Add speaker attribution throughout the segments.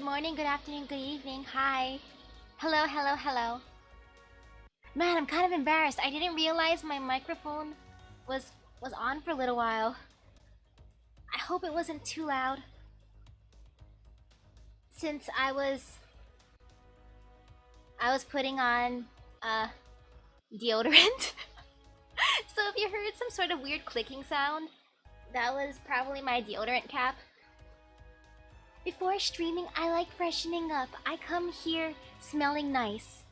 Speaker 1: morning, good afternoon, good evening. Hi. Hello, hello, hello. Man, I'm kind of embarrassed. I didn't realize my microphone was on for a little while. I hope it wasn't too loud. Since I was putting on deodorant. So if you heard some sort of weird clicking sound, that was probably my deodorant cap. Before streaming, I like freshening up. I come here smelling nice.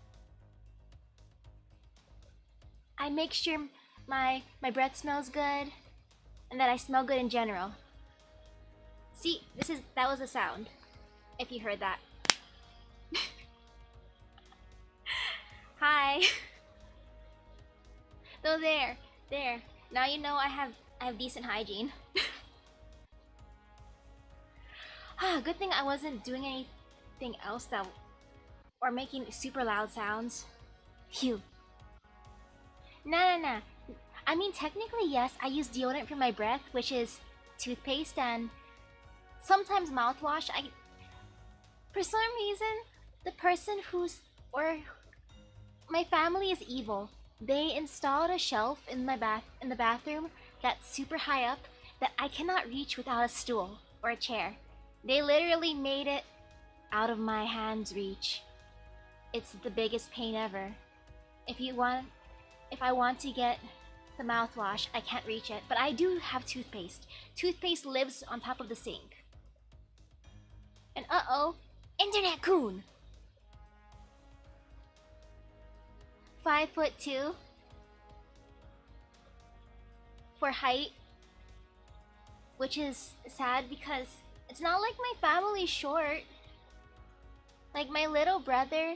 Speaker 1: I make sure my breath smells good and that I smell good in general. See, that was a sound. If you heard that. Hi. So there. Now you know I have decent hygiene. Good thing I wasn't doing anything else or making super loud sounds. Phew. Nah. I mean, technically, yes, I use deodorant for my breath, which is toothpaste and sometimes mouthwash. For some reason, the person my family is evil. They installed a shelf in the bathroom that's super high up that I cannot reach without a stool or a chair. They literally made it out of my hand's reach. It's the biggest pain ever. If I want to get the mouthwash, I can't reach it, but I do have toothpaste. Toothpaste lives on top of the sink. And uh-oh, Internet Coon! 5'2" for height, which is sad because it's not like my family's short. Like my little brother.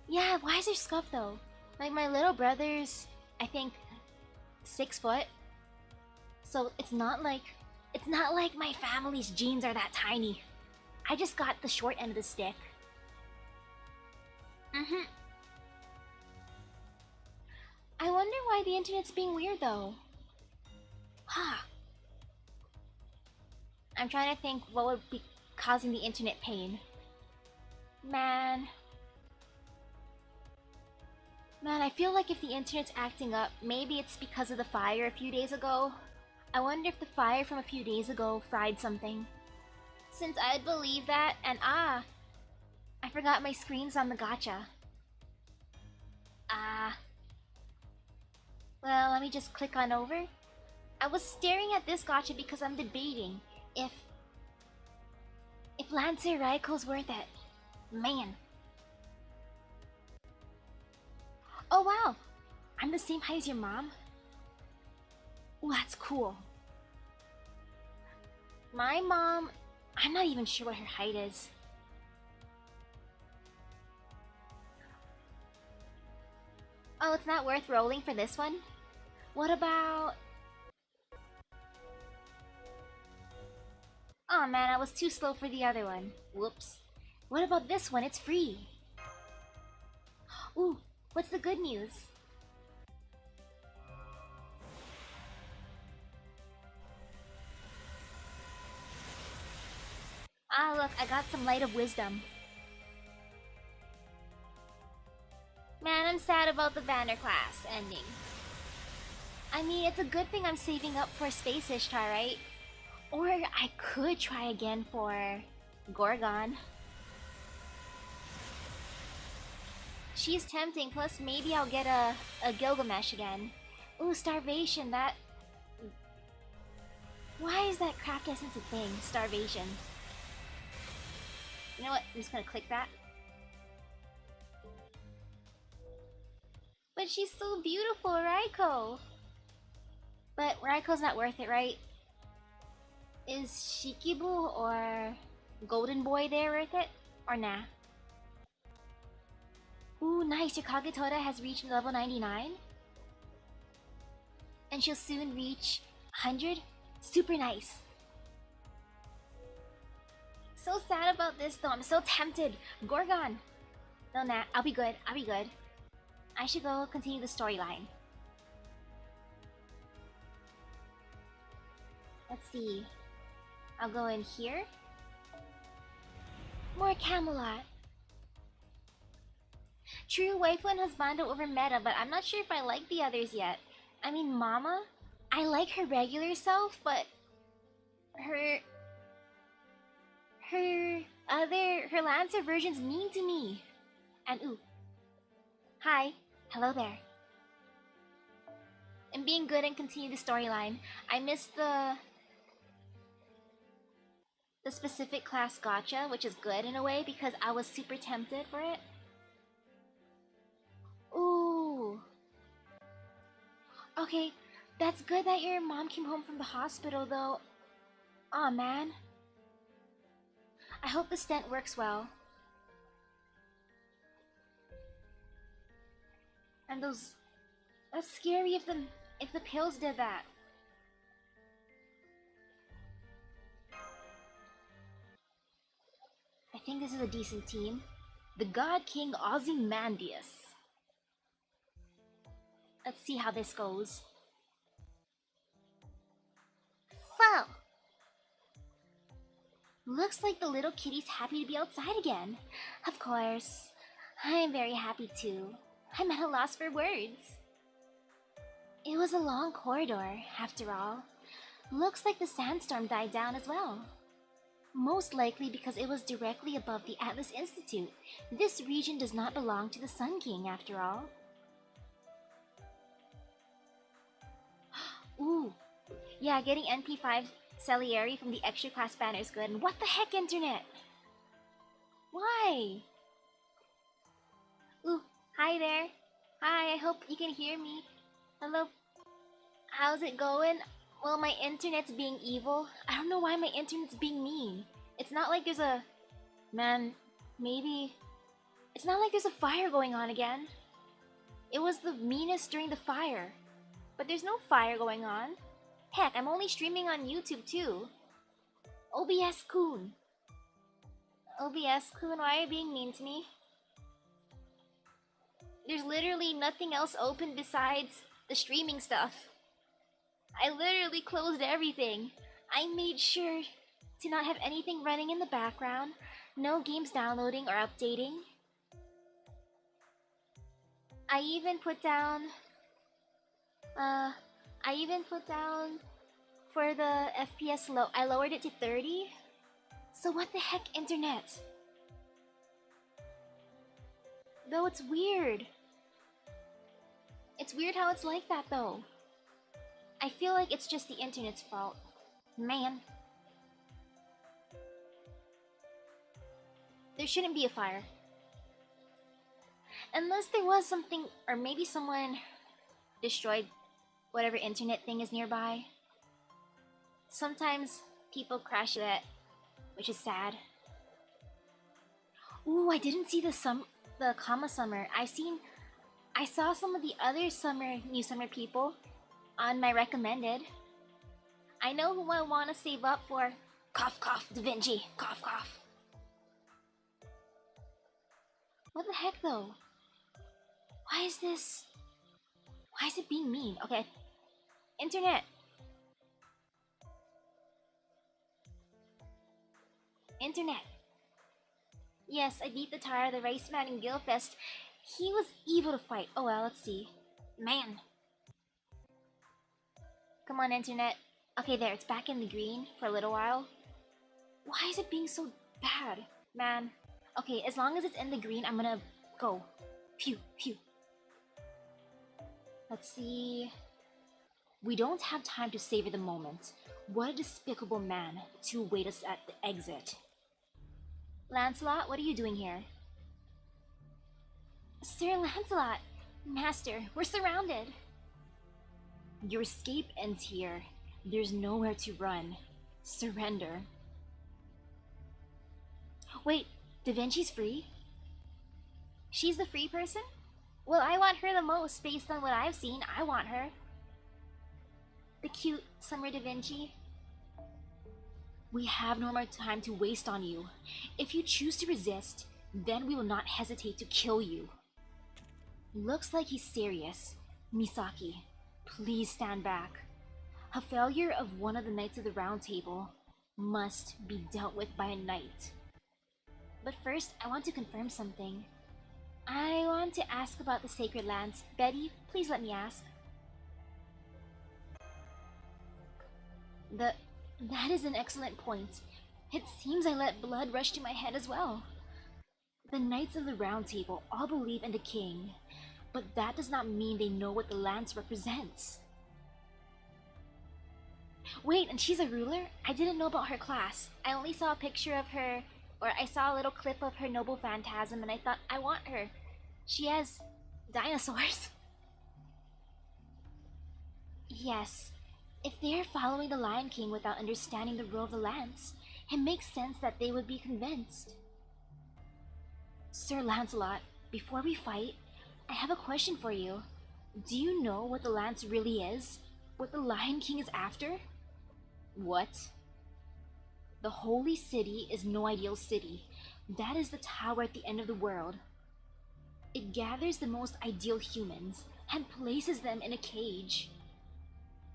Speaker 1: Yeah, why is there scuff though? Like my little brother's, I think, 6 foot. So it's not like my family's genes are that tiny. I just got the short end of the stick. I wonder why the internet's being weird though. I'm trying to think what would be causing the internet pain. Man, I feel like if the internet's acting up, maybe it's because of the fire a few days ago. I wonder if the fire from a few days ago fried something. Since I'd believe that, and I forgot my screen's on the gacha. Well, let me just click on over. I was staring at this gacha because I'm debating if Lancer Raiko's worth it. Man. Oh wow, I'm the same height as your mom? Ooh, that's cool. My mom, I'm not even sure what her height is. Oh, it's not worth rolling for this one? What about... Oh man, I was too slow for the other one. Whoops. What about this one? It's free. Ooh, what's the good news? Ah, look, I got some Light of Wisdom. Man, I'm sad about the Banner class ending. I mean, it's a good thing I'm saving up for Space Ishtar, right? Or I could try again for Gorgon. She's tempting, plus maybe I'll get a Gilgamesh again. Ooh, Starvation, that... Why is that craft essence a thing? Starvation. You know what? I'm just gonna click that. But she's so beautiful, Raiko! But Raiko's not worth it, right? Is Shikibu or Golden Boy there worth it? Or nah? Ooh, nice! Your Kagetoda has reached level 99. And she'll soon reach 100? Super nice! So sad about this though, I'm so tempted! Gorgon! No, nah, I'll be good, I should go continue the storyline. Let's see. I'll go in here. More Camelot. True, waifu and husbando over meta, but I'm not sure if I like the others yet. I mean, Mama, I like her regular self, but her her Lancer version's mean to me. And ooh, hi, hello there. I'm being good and continue the storyline. I missed the specific class gotcha, which is good in a way because I was super tempted for it. Ooh. Okay, that's good that your mom came home from the hospital though. Aw, man. I hope the stent works well. And those... That's scary if the pills did that. I think this is a decent team. The God King Ozymandias. Let's see how this goes. Well, looks like the little kitty's happy to be outside again. Of course. I am very happy too. I'm at a loss for words. It was a long corridor, after all. Looks like the sandstorm died down as well. Most likely because it was directly above the Atlas Institute. This region does not belong to the Sun King, after all. Ooh. Yeah, getting NP5 Salieri from the extra class banner is good. And what the heck, internet? Why? Ooh, hi there. Hi, I hope you can hear me. Hello. How's it going? Well, my internet's being evil. I don't know why my internet's being mean. It's not like there's a... Man, maybe... It's not like there's a fire going on again. It was the meanest during the fire. But there's no fire going on. Heck, I'm only streaming on YouTube too. OBS-kun. OBS-kun, why are you being mean to me? There's literally nothing else open besides the streaming stuff. I literally closed everything. I made sure to not have anything running in the background. No games downloading or updating. I even put down for the FPS I lowered it to 30. So what the heck, internet? Though it's weird. It's weird how it's like that though. I feel like it's just the internet's fault. Man. There shouldn't be a fire. Unless there was something, or maybe someone destroyed whatever internet thing is nearby. Sometimes people crash that, which is sad. Ooh, I didn't see the Kama Summer. I saw some of the other new summer people on my recommended. I know who I want to save up for. Cough cough, Da Vinci. Cough cough. What the heck though? Why is it being mean? Okay. Internet. Internet. Yes, I beat the Tara, the race man in Guildfest. He was evil to fight. Oh well, let's see. Man. Come on, internet. Okay, there, it's back in the green for a little while. Why is it being so bad? Man. Okay, as long as it's in the green, I'm gonna go. Phew, phew. Let's see... We don't have time to savor the moment. What a despicable man to wait us at the exit. Lancelot, what are you doing here? Sir Lancelot! Master, we're surrounded! Your escape ends here. There's nowhere to run. Surrender. Wait, Da Vinci's free? She's the free person? Well, I want her the most based on what I've seen. I want her. The cute Summer Da Vinci. We have no more time to waste on you. If you choose to resist, then we will not hesitate to kill you. Looks like he's serious. Misaki, please stand back. A failure of one of the Knights of the Round Table must be dealt with by a knight. But first, I want to confirm something. I want to ask about the Sacred Lands. Betty, please let me ask. That is an excellent point. It seems I let blood rush to my head as well. The Knights of the Round Table all believe in the king, but that does not mean they know what the lands represents. Wait, and she's a ruler? I didn't know about her class. I only saw a picture of her, or I saw a little clip of her noble phantasm, and I thought, I want her. She has dinosaurs. Yes, if they are following the Lion King without understanding the rule of the lands, it makes sense that they would be convinced. Sir Lancelot, before we fight, I have a question for you. Do you know what the lance really is? What the Lion King is after? What? The Holy City is no ideal city. That is the tower at the end of the world. It gathers the most ideal humans and places them in a cage.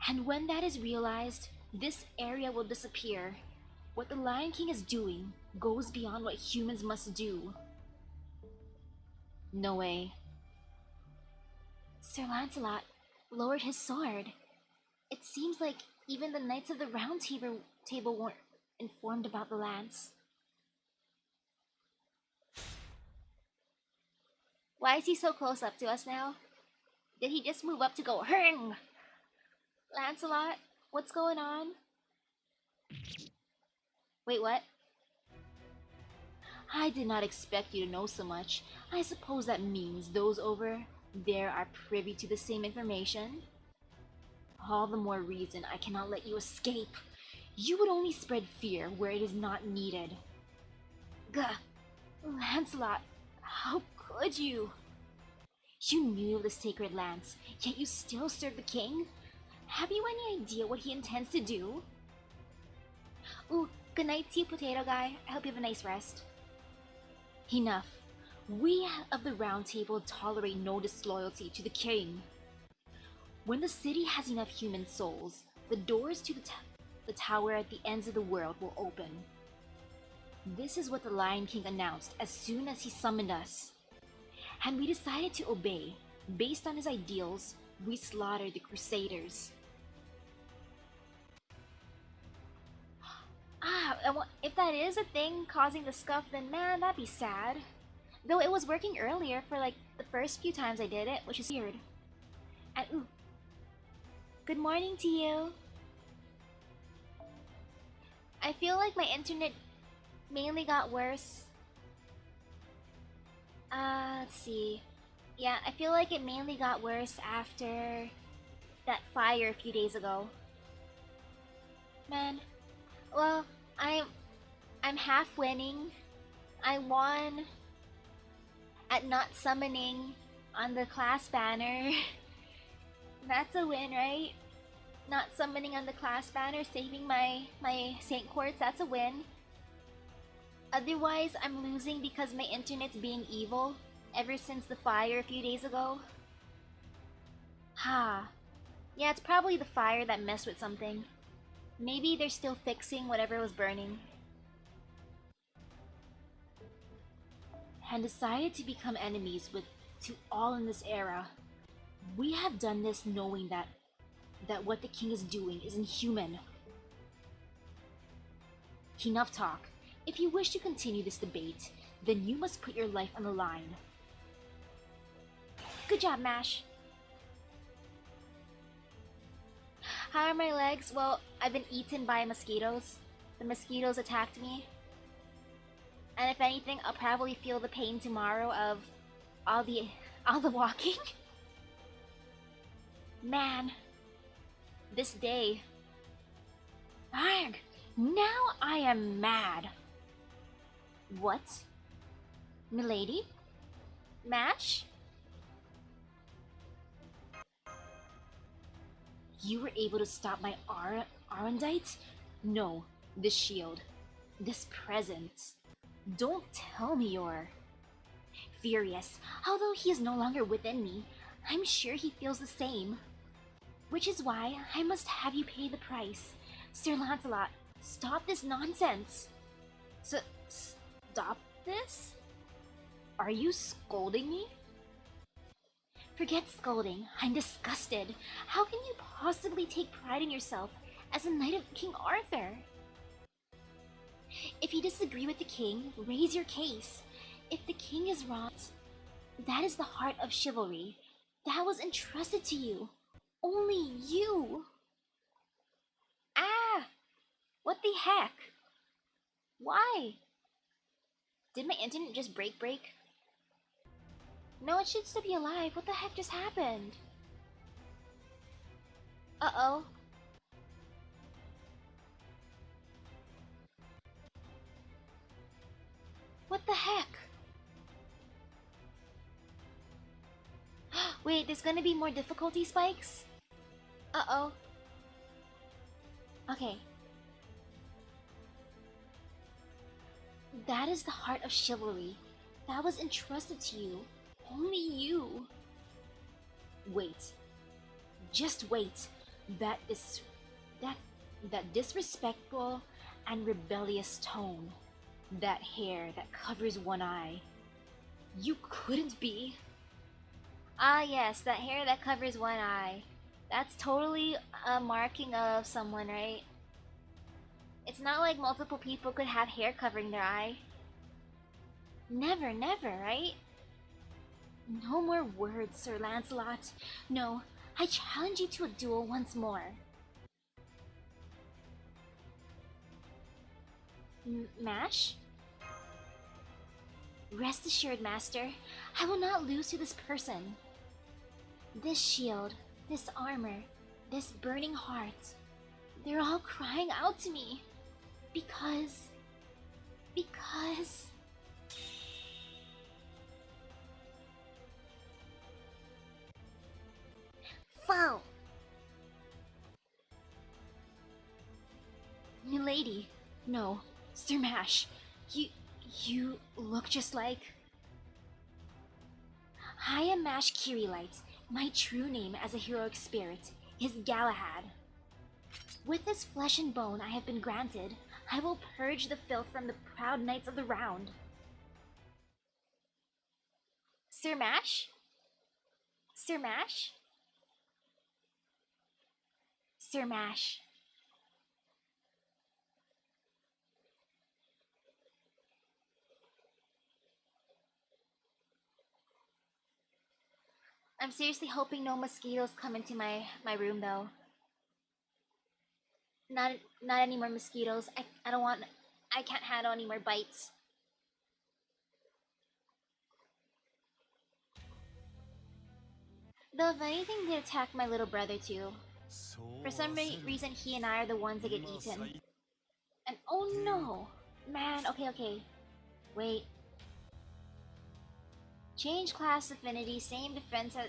Speaker 1: And when that is realized, this area will disappear. What the Lion King is doing goes beyond what humans must do. No way. Sir Lancelot lowered his sword. It seems like even the Knights of the Round Table weren't informed about the lance. Why is he so close up to us now? Did he just move up to go hang? Lancelot, what's going on? Wait, what? I did not expect you to know so much. I suppose that means those over there are privy to the same information? All the more reason I cannot let you escape. You would only spread fear where it is not needed. Gah! Lancelot, how could you? You knew of the Sacred Lance, yet you still serve the king? Have you any idea what he intends to do? Ooh, good night to you, potato guy. I hope you have a nice rest. Enough. We of the Round Table tolerate no disloyalty to the king. When the city has enough human souls, the doors to the tower at the ends of the world will open. This is what the Lion King announced as soon as he summoned us. And we decided to obey. Based on his ideals, we slaughtered the Crusaders. If that is a thing causing the scuff, then man, that'd be sad. Though it was working earlier for like the first few times I did it, which is weird. And ooh. Good morning to you. I feel like my internet mainly got worse. Let's see. Yeah, I feel like it mainly got worse after that fire a few days ago. Man. Well, I'm half winning. I won at not summoning on the class banner. That's a win, right? Not summoning on the class banner, saving my Saint Quartz, that's a win. Otherwise, I'm losing because my internet's being evil ever since the fire a few days ago. Ha. Yeah, it's probably the fire that messed with something. Maybe they're still fixing whatever was burning. And decided to become enemies to all in this era. We have done this knowing that what the king is doing is inhuman. Enough talk. If you wish to continue this debate, then you must put your life on the line. Good job, Mash. How are my legs? Well, I've been eaten by mosquitoes. The mosquitoes attacked me. And if anything, I'll probably feel the pain tomorrow of all the walking. Man, this day. Arg! Now I am mad. What? Milady? Mash? You were able to stop my Arendite? No, this shield. This presence. Don't tell me you're furious. Although he is no longer within me, I'm sure he feels the same. Which is why I must have you pay the price. Sir Lancelot, stop this nonsense. Stop this? Are you scolding me? Forget scolding. I'm disgusted. How can you possibly take pride in yourself as a knight of King Arthur? If you disagree with the king, raise your case. If the king is wrong, that is the heart of chivalry. That was entrusted to you. Only you. Ah! What the heck? Why? Did my internet just break? No, it should still be alive. What the heck just happened? Uh-oh. What the heck? Wait, there's gonna be more difficulty spikes? Uh-oh. Okay. That is the heart of chivalry. That was entrusted to you. Only you. Wait. Just wait. That disrespectful and rebellious tone. That hair that covers one eye. You couldn't be. Ah yes, that hair that covers one eye. That's totally a marking of someone, right? It's not like multiple people could have hair covering their eye. Never, right? No more words, Sir Lancelot. No, I challenge you to a duel once more. Mash? Rest assured, Master, I will not lose to this person. This shield, this armor, this burning heart, they're all crying out to me. Because... Foul! Milady, no, Sir Mash, you look just like... I am Mash Kirilight. My true name as a heroic spirit is Galahad. With this flesh and bone I have been granted, I will purge the filth from the proud knights of the round. Sir Mash? Sir Mash? Sir Mash. I'm seriously hoping no mosquitoes come into my room though. Not any more mosquitoes. I don't want... I can't handle any more bites. Though if anything, they attack my little brother too. For some reason, he and I are the ones that get eaten. And oh no! Man, okay. Wait. Change class affinity, same defense as...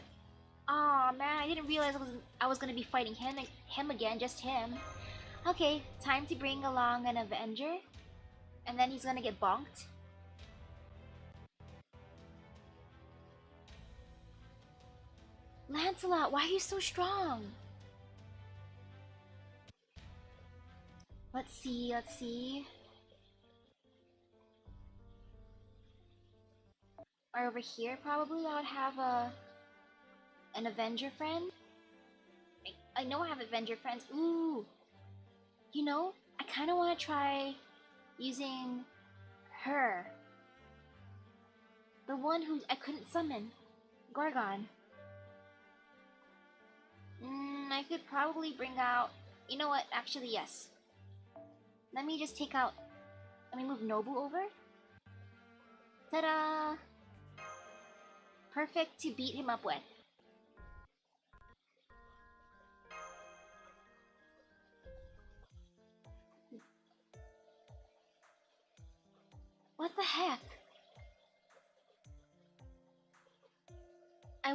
Speaker 1: Aw, man, I didn't realize I was gonna be fighting him again, just him. Okay, time to bring along an Avenger. And then he's gonna get bonked. Lancelot, why are you so strong? Let's see. Or over here, probably, I would have an Avenger friend. I know I have Avenger friends. Ooh! You know, I kind of want to try using her. The one who I couldn't summon. Gorgon. I could probably bring out... You know what? Actually, yes. Let me just take out... Let me move Nobu over. Ta-da! Perfect to beat him up with. What the heck? I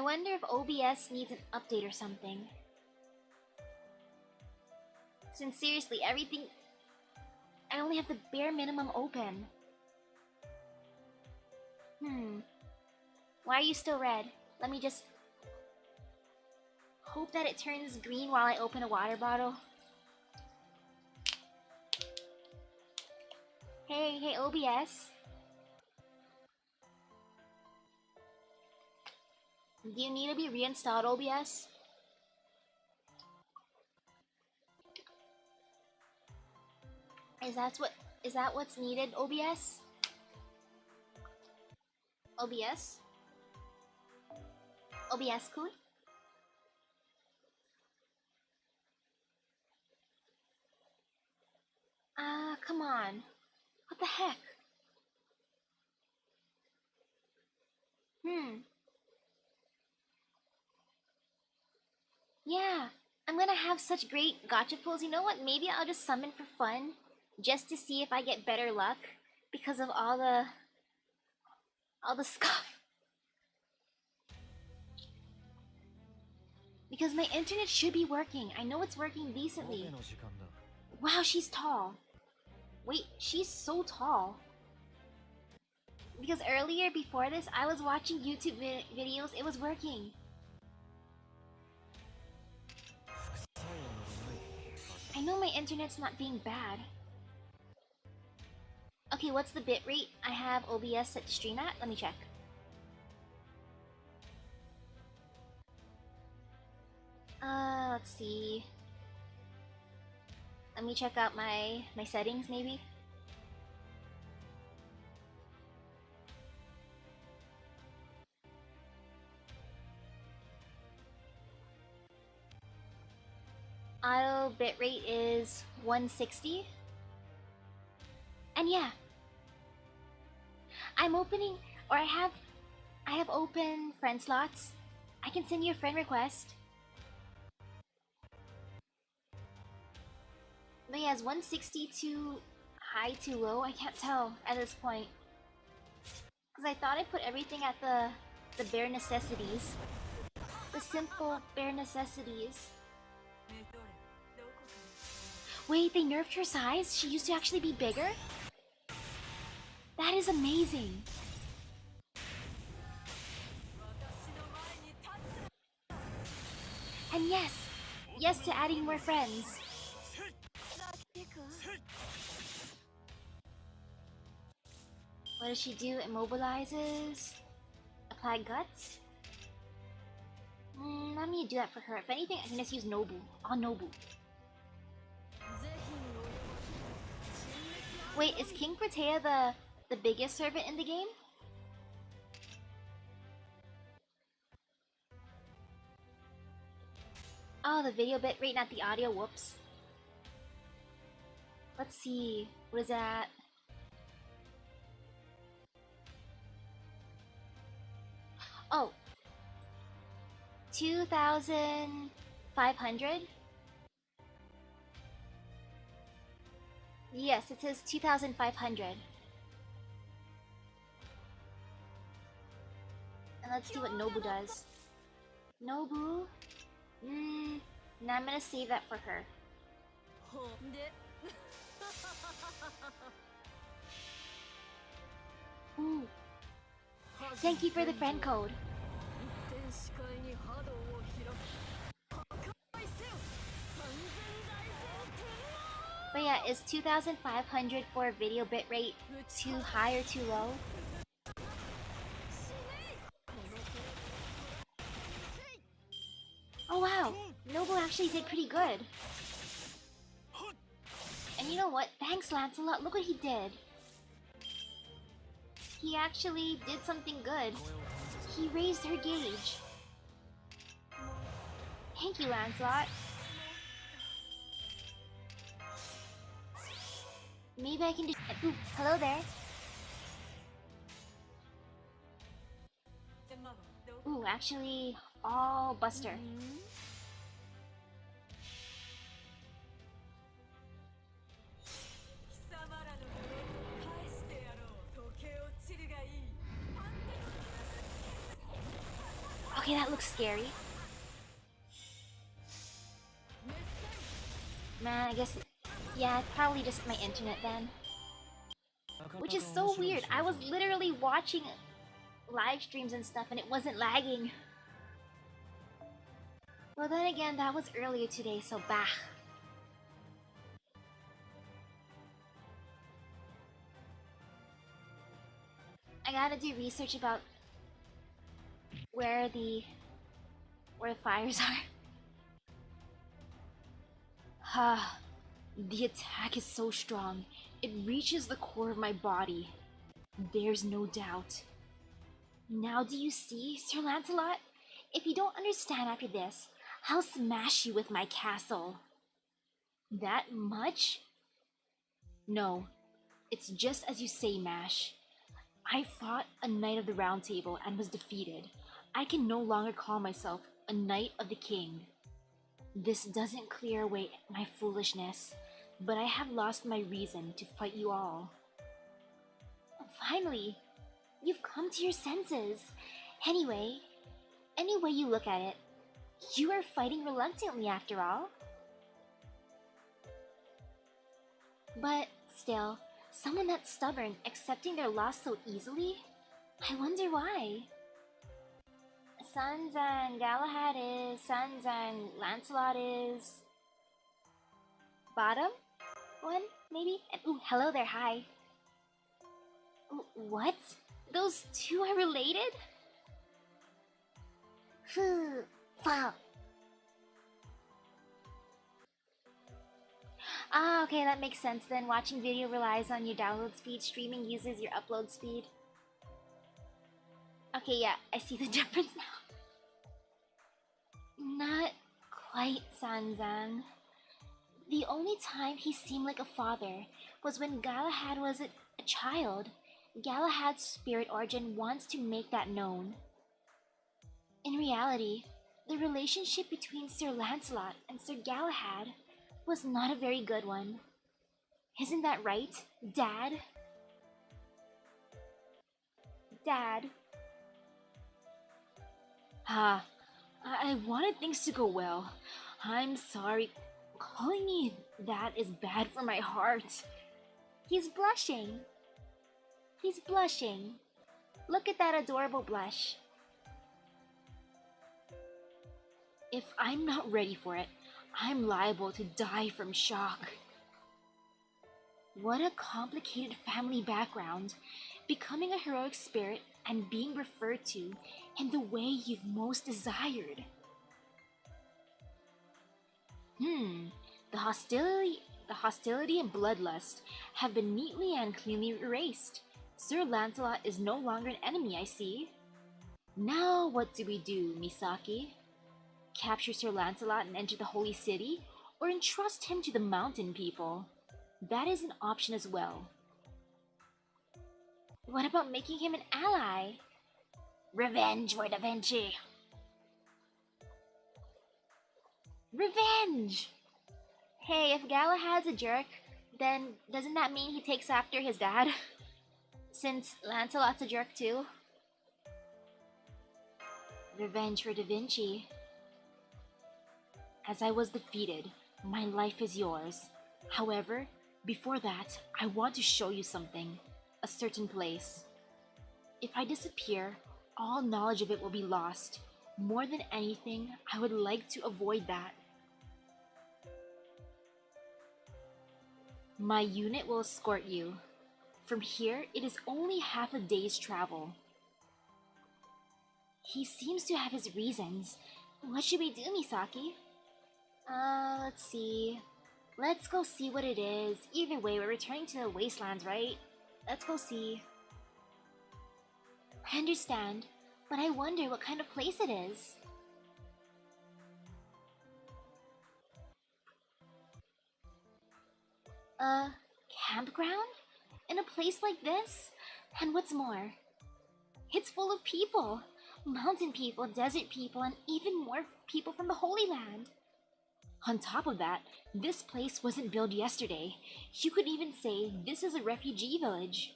Speaker 1: wonder if OBS needs an update or something. Since seriously, everything... I only have the bare minimum open. Why are you still red? Let me just... hope that it turns green while I open a water bottle. Hey, OBS. Do you need to be reinstalled, OBS? Is that what's needed, OBS? OBS? OBS-kun? Come on. What the heck? Yeah, I'm gonna have such great gacha pulls. You know what? Maybe I'll just summon for fun, just to see if I get better luck because of all the scuff. Because my internet should be working. I know it's working decently. Wow, she's tall. Wait, she's so tall. Because earlier, before this, I was watching YouTube videos. It was working. I know my internet's not being bad. Okay, what's the bitrate I have OBS set to stream at? Let me check. Let's see. Let me check out my settings, maybe. Auto bitrate is 160. And yeah, I'm opening, or I have open friend slots. I can send you a friend request. But yeah, is 160 too high, too low? I can't tell at this point. Because I thought I put everything at the bare necessities. The simple bare necessities. Wait, they nerfed her size? She used to actually be bigger? That is amazing. And yes to adding more friends. What does she do? Immobilizes? Apply guts? I need to do that for her. If anything, I can just use Nobu. On Nobu. Wait, is King Protea the biggest servant in the game? Oh, the video bitrate, not the audio. Whoops. Let's see. What is that? Oh. 2,500? Yes, it says 2,500. And let's see what Nobu does. Nobu? Now I'm gonna save that for her. Ooh. Thank you for the friend code. But yeah, is 2,500 for video bitrate too high or too low? Oh wow, Noble actually did pretty good. And you know what? Thanks, Lancelot. Look what he did. He actually did something good. He raised her gauge. Thank you, Lancelot. Maybe I can just... Ooh, hello there. Ooh, actually, all Buster. Okay, that looks scary. Man, I guess... Yeah, it's probably just my internet then. Which is so weird. I was literally watching live streams and stuff and it wasn't lagging. Well, then again, that was earlier today, so bah. gotta do research about where the fires are. Ha! The attack is so strong, it reaches the core of my body. There's no doubt. Now do you see, Sir Lancelot? If you don't understand after this, I'll smash you with my castle. That much? No, it's just as you say, Mash. I fought a Knight of the Round Table and was defeated. I can no longer call myself a Knight of the King. This doesn't clear away my foolishness, but I have lost my reason to fight you all. Finally, you've come to your senses. Anyway, any way you look at it, you are fighting reluctantly after all. But still, someone that's stubborn accepting their loss so easily? I wonder why. Sons and Galahad is, Sons and Lancelot is... bottom? One, maybe? And, ooh, hello there, hi. What? Those two are related? Wow. Ah, okay, that makes sense then. Watching video relies on your download speed, streaming uses your upload speed. Okay, yeah, I see the difference now. Not quite, Sanzang. The only time he seemed like a father was when Galahad was a child. Galahad's spirit origin wants to make that known. In reality, the relationship between Sir Lancelot and Sir Galahad was not a very good one. Isn't that right, Dad? Dad. I wanted things to go well. I'm sorry. Calling me that is bad for my heart. He's blushing. He's blushing. Look at that adorable blush. If I'm not ready for it, I'm liable to die from shock. What a complicated family background. Becoming a heroic spirit and being referred to in the way you've most desired. The hostility and bloodlust have been neatly and cleanly erased. Sir Lancelot is no longer an enemy, I see. Now what do we do, Misaki? Capture Sir Lancelot and enter the Holy City, or entrust him to the mountain people? That is an option as well. What about making him an ally? Revenge for Da Vinci! Revenge! Hey, if Galahad's a jerk, then doesn't that mean he takes after his dad? Since Lancelot's a jerk too? Revenge for Da Vinci. As I was defeated, my life is yours. However, before that, I want to show you something. A certain place. If I disappear, all knowledge of it will be lost. More than anything, I would like to avoid that. My unit will escort you. From here, it is only half a day's travel. He seems to have his reasons. What should we do, Misaki? Let's see. Let's go see what it is. Either way, we're returning to the wastelands, right? Let's go see. I understand, but I wonder what kind of place it is. A campground? In a place like this? And what's more, it's full of people. Mountain people, desert people, and even more people from the Holy Land. On top of that, this place wasn't built yesterday. You could even say this is a refugee village.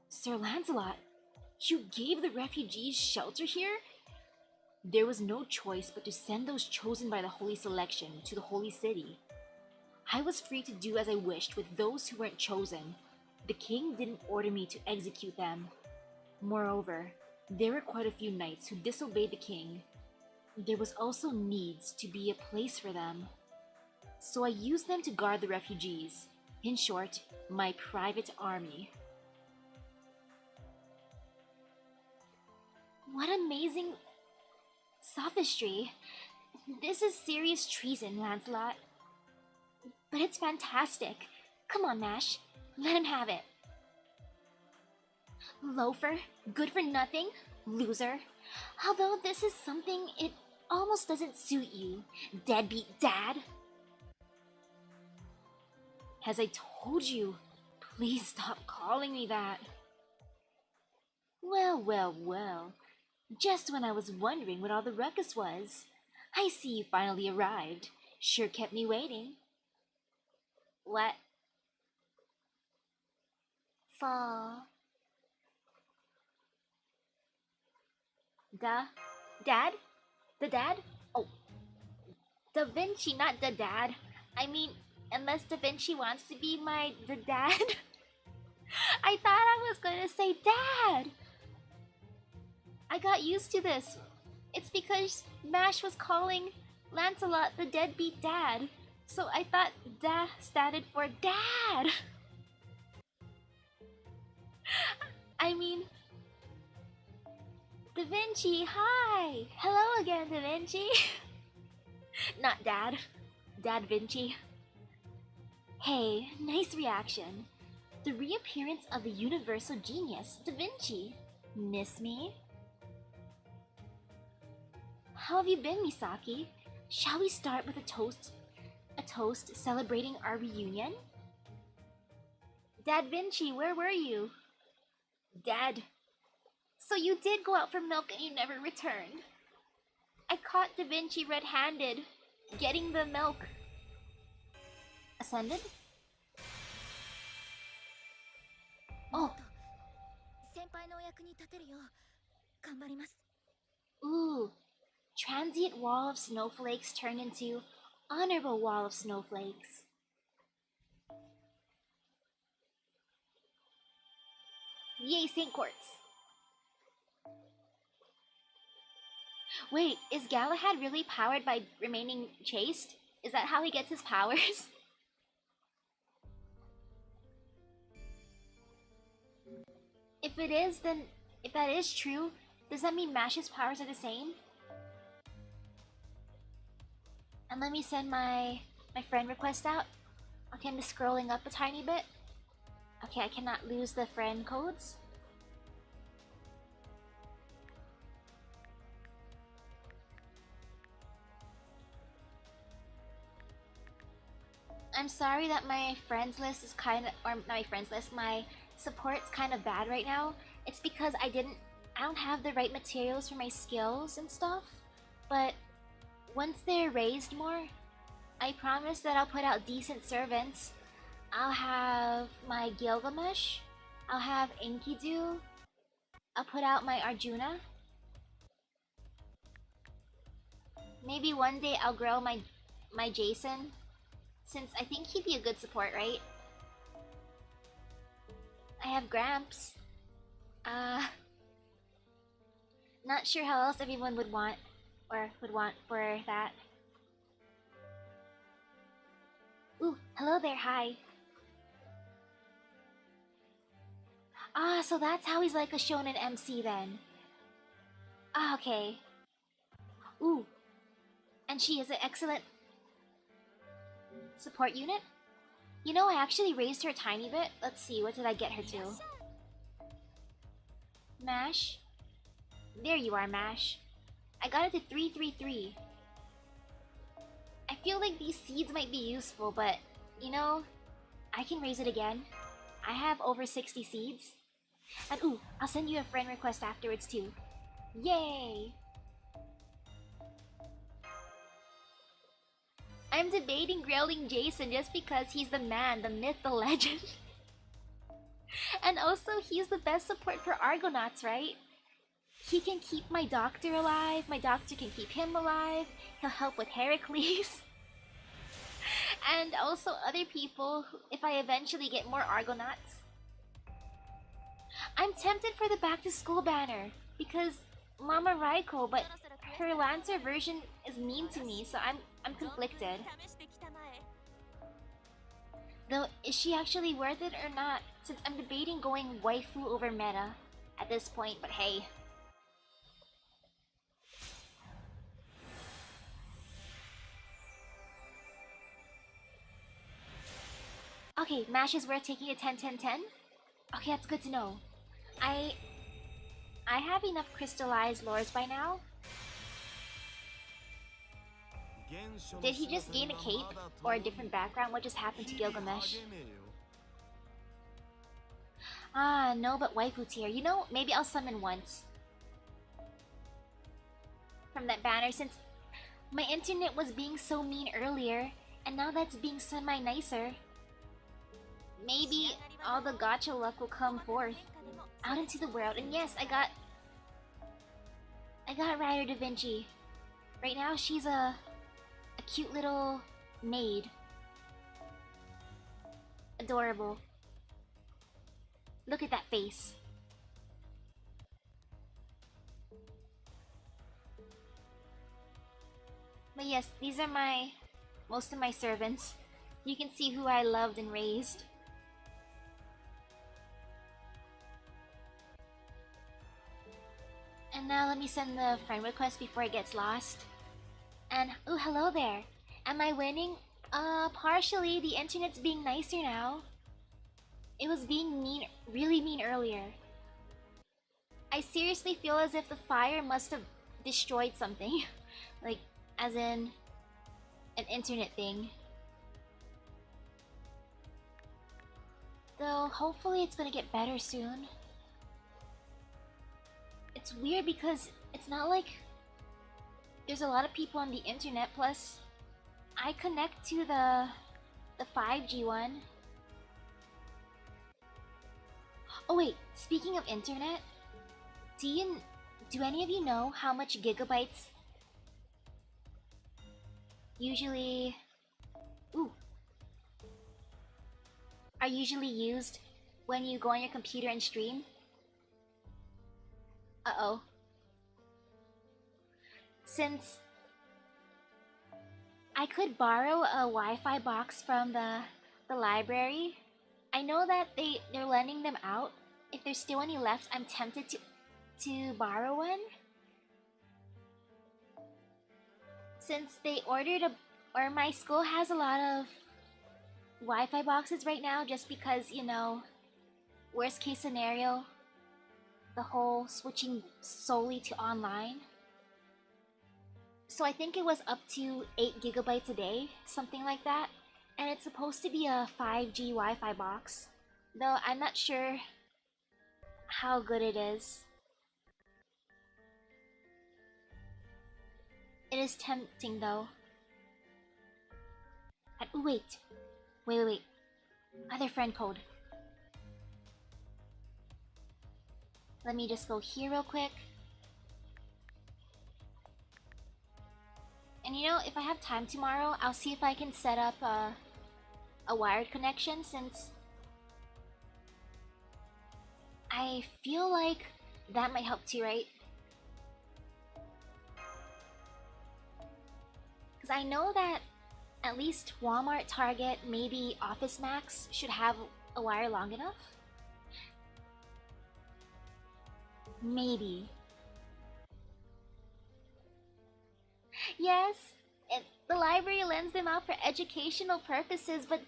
Speaker 1: Sir Lancelot, you gave the refugees shelter here? There was no choice but to send those chosen by the Holy Selection to the Holy City. I was free to do as I wished with those who weren't chosen. The king didn't order me to execute them. Moreover, there were quite a few knights who disobeyed the king. There was also needs to be a place for them. So I used them to guard the refugees. In short, my private army. What amazing sophistry. This is serious treason, Lancelot. But it's fantastic. Come on, Nash. Let him have it. Loafer, good for nothing, loser. Although this is something, it almost doesn't suit you, deadbeat dad. As I told you, please stop calling me that. Well, well, well. Just when I was wondering what all the ruckus was. I see you finally arrived. Sure kept me waiting. What? Fall. Dad? The dad? Oh, Da Vinci, not the dad. I mean, unless Da Vinci wants to be the dad. I thought I was gonna say dad. I got used to this. It's because Mash was calling Lancelot the deadbeat dad. So I thought da standed for dad. I mean, Da Vinci, hi! Hello again, Da Vinci. Not dad. Dad Vinci. Hey, nice reaction. The reappearance of the universal genius, Da Vinci. Miss me? How have you been, Misaki? Shall we start with a toast? A toast celebrating our reunion? Dad Vinci, where were you? Dad. So you did go out for milk and you never returned. I caught Da Vinci red-handed, getting the milk. Ascended? Oh. Ooh. Transient wall of snowflakes turned into honorable wall of snowflakes. Yay, Saint Quartz. Wait, is Galahad really powered by remaining chaste? Is that how he gets his powers? If it is, then if that is true, does that mean Mash's powers are the same? And let me send my friend request out. Okay, I'm just scrolling up a tiny bit. Okay, I cannot lose the friend codes. I'm sorry that my friends list is my support's kind of bad right now. It's because I don't have the right materials for my skills and stuff. But once they're raised more, I promise that I'll put out decent servants. I'll have my Gilgamesh, I'll have Enkidu, I'll put out my Arjuna. Maybe one day I'll grow my Jason, since I think he'd be a good support, right? I have Gramps. Not sure how else everyone would want for that. Ooh, hello there, hi. Ah, so that's how he's like a shonen MC then. Ah, okay. Ooh. And she is an excellent support unit? You know, I actually raised her a tiny bit. Let's see, what did I get her to? Mash? There you are, Mash. I got it to 333. I feel like these seeds might be useful, but, you know, I can raise it again. I have over 60 seeds. And ooh, I'll send you a friend request afterwards too. Yay! I'm debating grailing Jason just because he's the man, the myth, the legend. And also, he's the best support for Argonauts, right? He can keep my doctor alive, my doctor can keep him alive, he'll help with Heracles. And also other people, if I eventually get more Argonauts. I'm tempted for the back to school banner, because Mama Raiko, but her Lancer version is mean to me, so I'm conflicted. Though, is she actually worth it or not? Since I'm debating going waifu over meta at this point, but hey. Okay, MASH is worth taking a 10-10-10? Okay, that's good to know. I have enough crystallized lores by now. Did he just gain a cape or a different background? What just happened to Gilgamesh? Ah, no, but waifu tier. You know, maybe I'll summon once. From that banner, since my internet was being so mean earlier, and now that's being semi-nicer. Maybe all the gacha luck will come forth out into the world. And yes, I got Ryder Da Vinci. Right now, she's a cute little maid. Adorable. Look at that face. But yes, these are most of my servants. You can see who I loved and raised. And now let me send the friend request before it gets lost. And, oh, hello there. Am I winning? Partially. The internet's being nicer now. It was being mean, really mean earlier. I seriously feel as if the fire must have destroyed something. Like, as in an internet thing. Though, hopefully it's gonna get better soon. It's weird because it's not like there's a lot of people on the internet, plus I connect to the 5G one. Oh wait, speaking of internet, do any of you know how much gigabytes usually are usually used when you go on your computer and stream? Uh-oh. Since I could borrow a Wi-Fi box from the library, I know that they're lending them out. If there's still any left, I'm tempted to borrow one. Since they ordered or my school has a lot of Wi-Fi boxes right now, just because, you know, worst case scenario, the whole switching solely to online. So I think it was up to 8 gigabytes a day, something like that. And it's supposed to be a 5G Wi-Fi box, though I'm not sure how good it is. It is tempting though. And, ooh, wait. Other friend code. Let me just go here real quick. And you know, if I have time tomorrow, I'll see if I can set up a wired connection, since I feel like that might help too, right? Because I know that at least Walmart, Target, maybe Office Max should have a wire long enough. Maybe. Yes, the library lends them out for educational purposes, but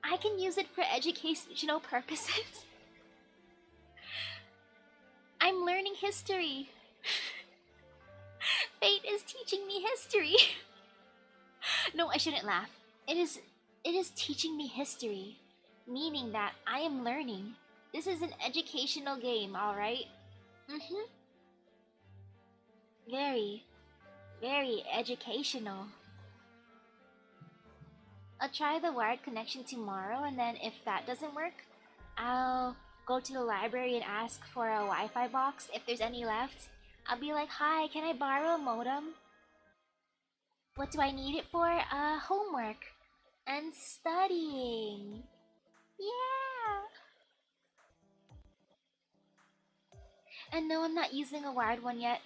Speaker 1: I can use it for educational purposes. I'm learning history. Fate is teaching me history. No, I shouldn't laugh. It is teaching me history, meaning that I am learning. This is an educational game, alright? Very, very educational. I'll try the wired connection tomorrow, and then if that doesn't work, I'll go to the library and ask for a Wi-Fi box if there's any left. I'll be like, hi, can I borrow a modem? What do I need it for? Homework and studying. Yeah. And no, I'm not using a wired one yet.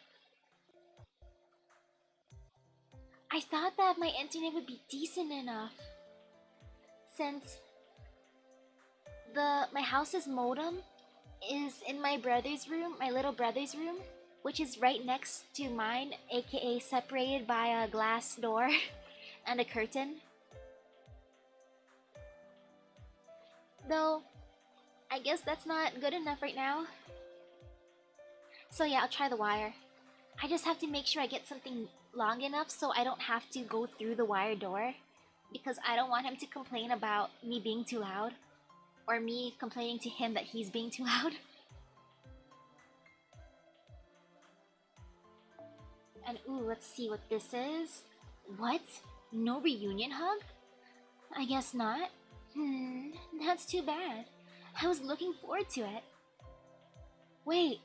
Speaker 1: I thought that my internet would be decent enough, since my house's modem is in my brother's room, my little brother's room, which is right next to mine, aka separated by a glass door and a curtain. Though, I guess that's not good enough right now. So yeah, I'll try the wire. I just have to make sure I get something long enough so I don't have to go through the wire door. Because I don't want him to complain about me being too loud. Or me complaining to him that he's being too loud. And ooh, let's see what this is. What? No reunion hug? I guess not. That's too bad. I was looking forward to it. Wait,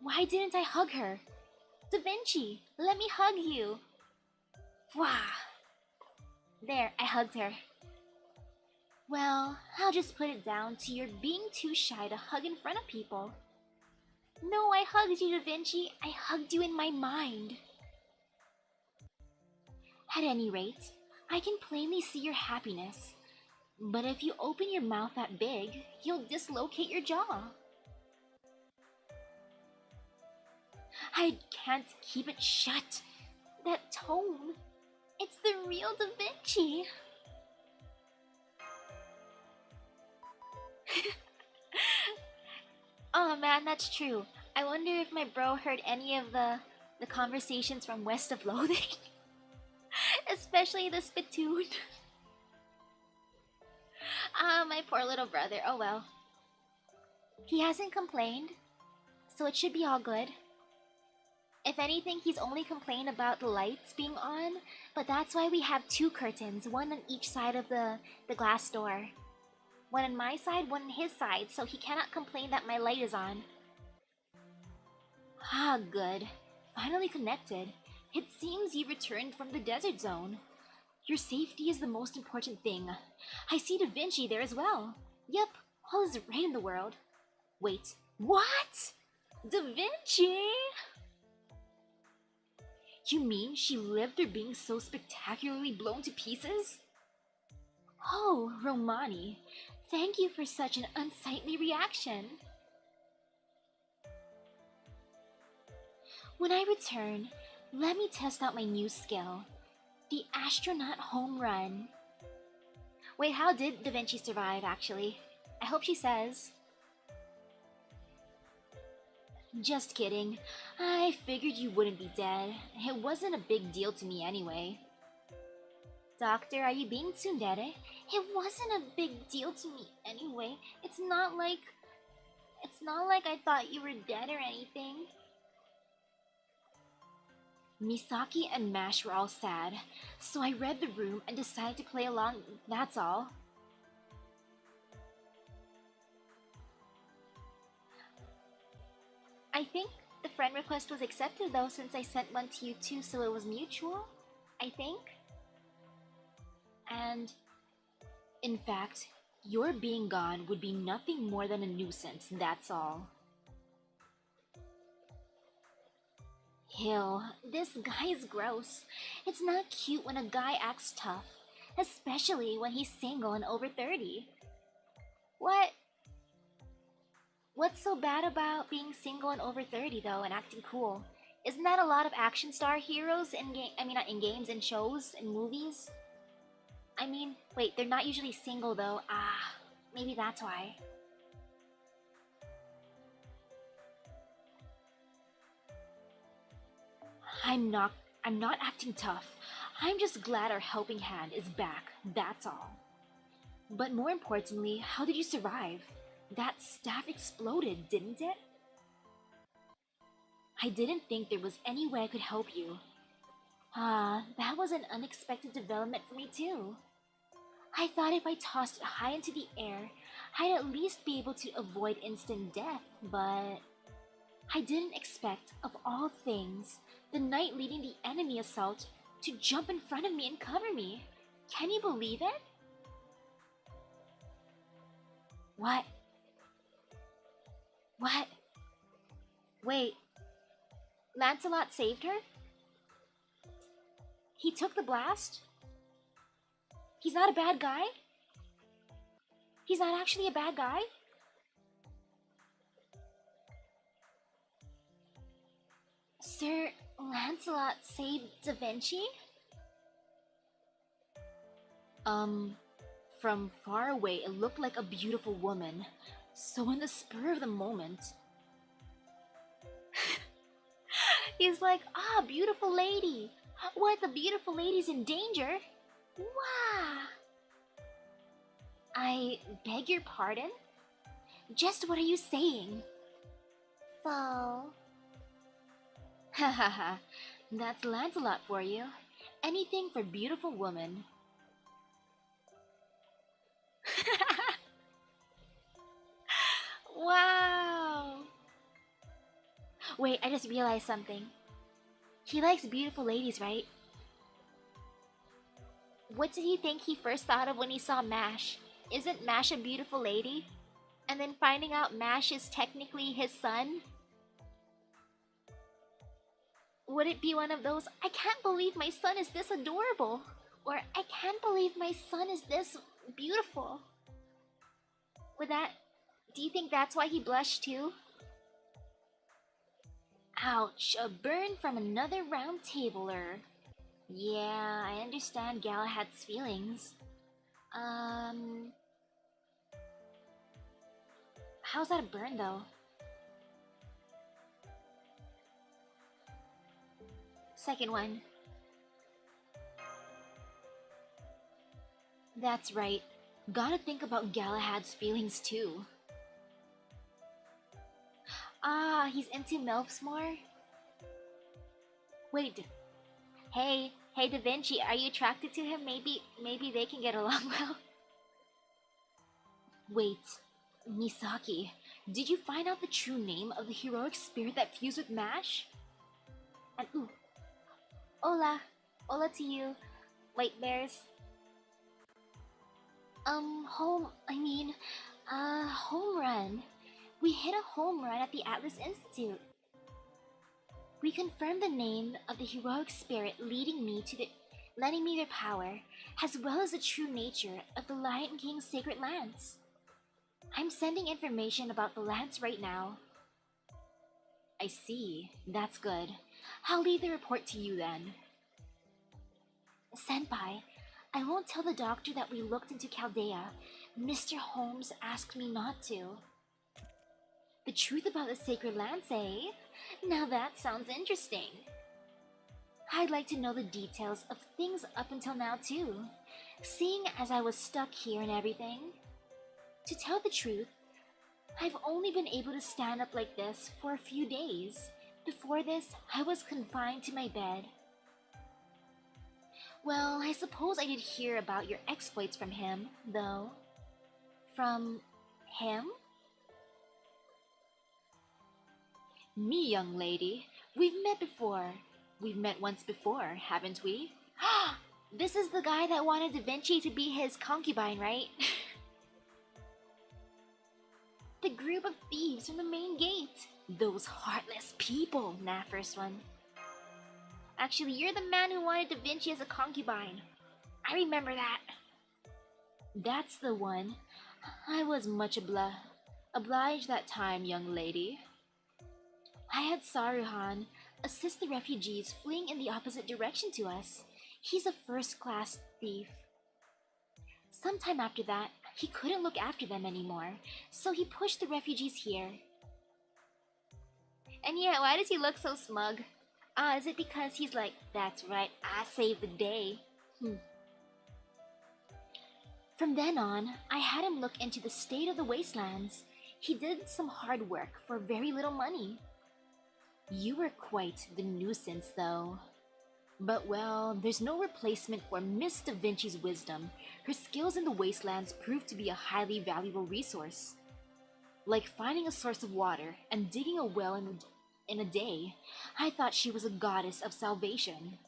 Speaker 1: why didn't I hug her? Da Vinci, let me hug you. Wow. There, I hugged her. Well, I'll just put it down to your being too shy to hug in front of people. No, I hugged you, Da Vinci. I hugged you in my mind. At any rate, I can plainly see your happiness. But if you open your mouth that big, you'll dislocate your jaw. I can't keep it shut. That tone. It's the real Da Vinci. Oh man, that's true. I wonder if my bro heard any of the conversations from West of Loathing. Especially the spittoon. My poor little brother. Oh well. He hasn't complained, so it should be all good. If anything, he's only complained about the lights being on, but that's why we have two curtains, one on each side of the glass door. One on my side, one on his side, so he cannot complain that my light is on. Ah, good. Finally connected. It seems you returned from the desert zone. Your safety is the most important thing. I see Da Vinci there as well. Yep, all is right in the world. Wait, what? Da Vinci? You mean she lived through being so spectacularly blown to pieces? Oh, Romani, thank you for such an unsightly reaction. When I return, let me test out my new skill, the astronaut home run. Wait, how did Da Vinci survive, actually? I hope she says. Just kidding. I figured you wouldn't be dead. It wasn't a big deal to me anyway. Doctor, are you being tsundere? It wasn't a big deal to me anyway. It's not like I thought you were dead or anything. Misaki and Mash were all sad, so I read the room and decided to play along, that's all. I think the friend request was accepted though, since I sent one to you too, so it was mutual, I think. And, in fact, your being gone would be nothing more than a nuisance, that's all. Ew, this guy is gross. It's not cute when a guy acts tough, especially when he's single and over 30. What? What's so bad about being single and over 30 though and acting cool? Isn't that a lot of action star heroes in not in games and shows and movies? I mean, wait, they're not usually single though. Ah, maybe that's why. I'm not acting tough. I'm just glad our helping hand is back, that's all. But more importantly, how did you survive? That staff exploded, didn't it? I didn't think there was any way I could help you. Ah, that was an unexpected development for me too. I thought if I tossed it high into the air, I'd at least be able to avoid instant death, but I didn't expect, of all things, the knight leading the enemy assault to jump in front of me and cover me. Can you believe it? What? What? Wait, Lancelot saved her? He took the blast? He's not a bad guy? He's not actually a bad guy? Sir Lancelot saved Da Vinci? From far away, it looked like a beautiful woman. So in the spur of the moment, he's like, "Ah, beautiful lady. What, the beautiful lady's in danger? Wow. I beg your pardon? Just what are you saying?" So... Ha ha ha. That's Lancelot for you. Anything for beautiful woman. Wow. Wait, I just realized something. He likes beautiful ladies, right? What did he think he first thought of when he saw Mash? Isn't Mash a beautiful lady? And then finding out Mash is technically his son? Would it be one of those, "I can't believe my son is this adorable," or "I can't believe my son is this beautiful"? Would that... Do you think that's why he blushed too? Ouch, a burn from another round tabler. Yeah, I understand Galahad's feelings. How's that a burn though? Second one. That's right. Gotta think about Galahad's feelings too. Ah, he's into MILFs more? Wait. Hey Da Vinci, are you attracted to him? Maybe they can get along well. Wait, Misaki, did you find out the true name of the heroic spirit that fused with Mash? And ooh, hola to you, white bears. Home run. We hit a home run at the Atlas Institute. We confirmed the name of the heroic spirit lending me their power, as well as the true nature of the Lion King's sacred lance. I'm sending information about the lance right now. I see. That's good. I'll leave the report to you then. Senpai, I won't tell the doctor that we looked into Chaldea. Mr. Holmes asked me not to. The truth about the sacred lance, eh? Now that sounds interesting. I'd like to know the details of things up until now too, seeing as I was stuck here and everything. To tell the truth, I've only been able to stand up like this for a few days. Before this, I was confined to my bed. Well, I suppose I did hear about your exploits from him, though. From him? Me, young lady. We've met before. We've met once before, haven't we? This is the guy that wanted Da Vinci to be his concubine, right? The group of thieves from the main gate. Those heartless people. Nah, first one. Actually, you're the man who wanted Da Vinci as a concubine. I remember that. That's the one. I was much obliged that time, young lady. I had Saruhan assist the refugees fleeing in the opposite direction to us. He's a first-class thief. Sometime after that, he couldn't look after them anymore, so he pushed the refugees here. And yeah, why does he look so smug? Is it because he's like, "That's right, I saved the day"? From then on, I had him look into the state of the wastelands. He did some hard work for very little money. You were quite the nuisance, though. But well, there's no replacement for Miss Da Vinci's wisdom. Her skills in the wastelands proved to be a highly valuable resource. Like finding a source of water and digging a well in a day, I thought she was a goddess of salvation.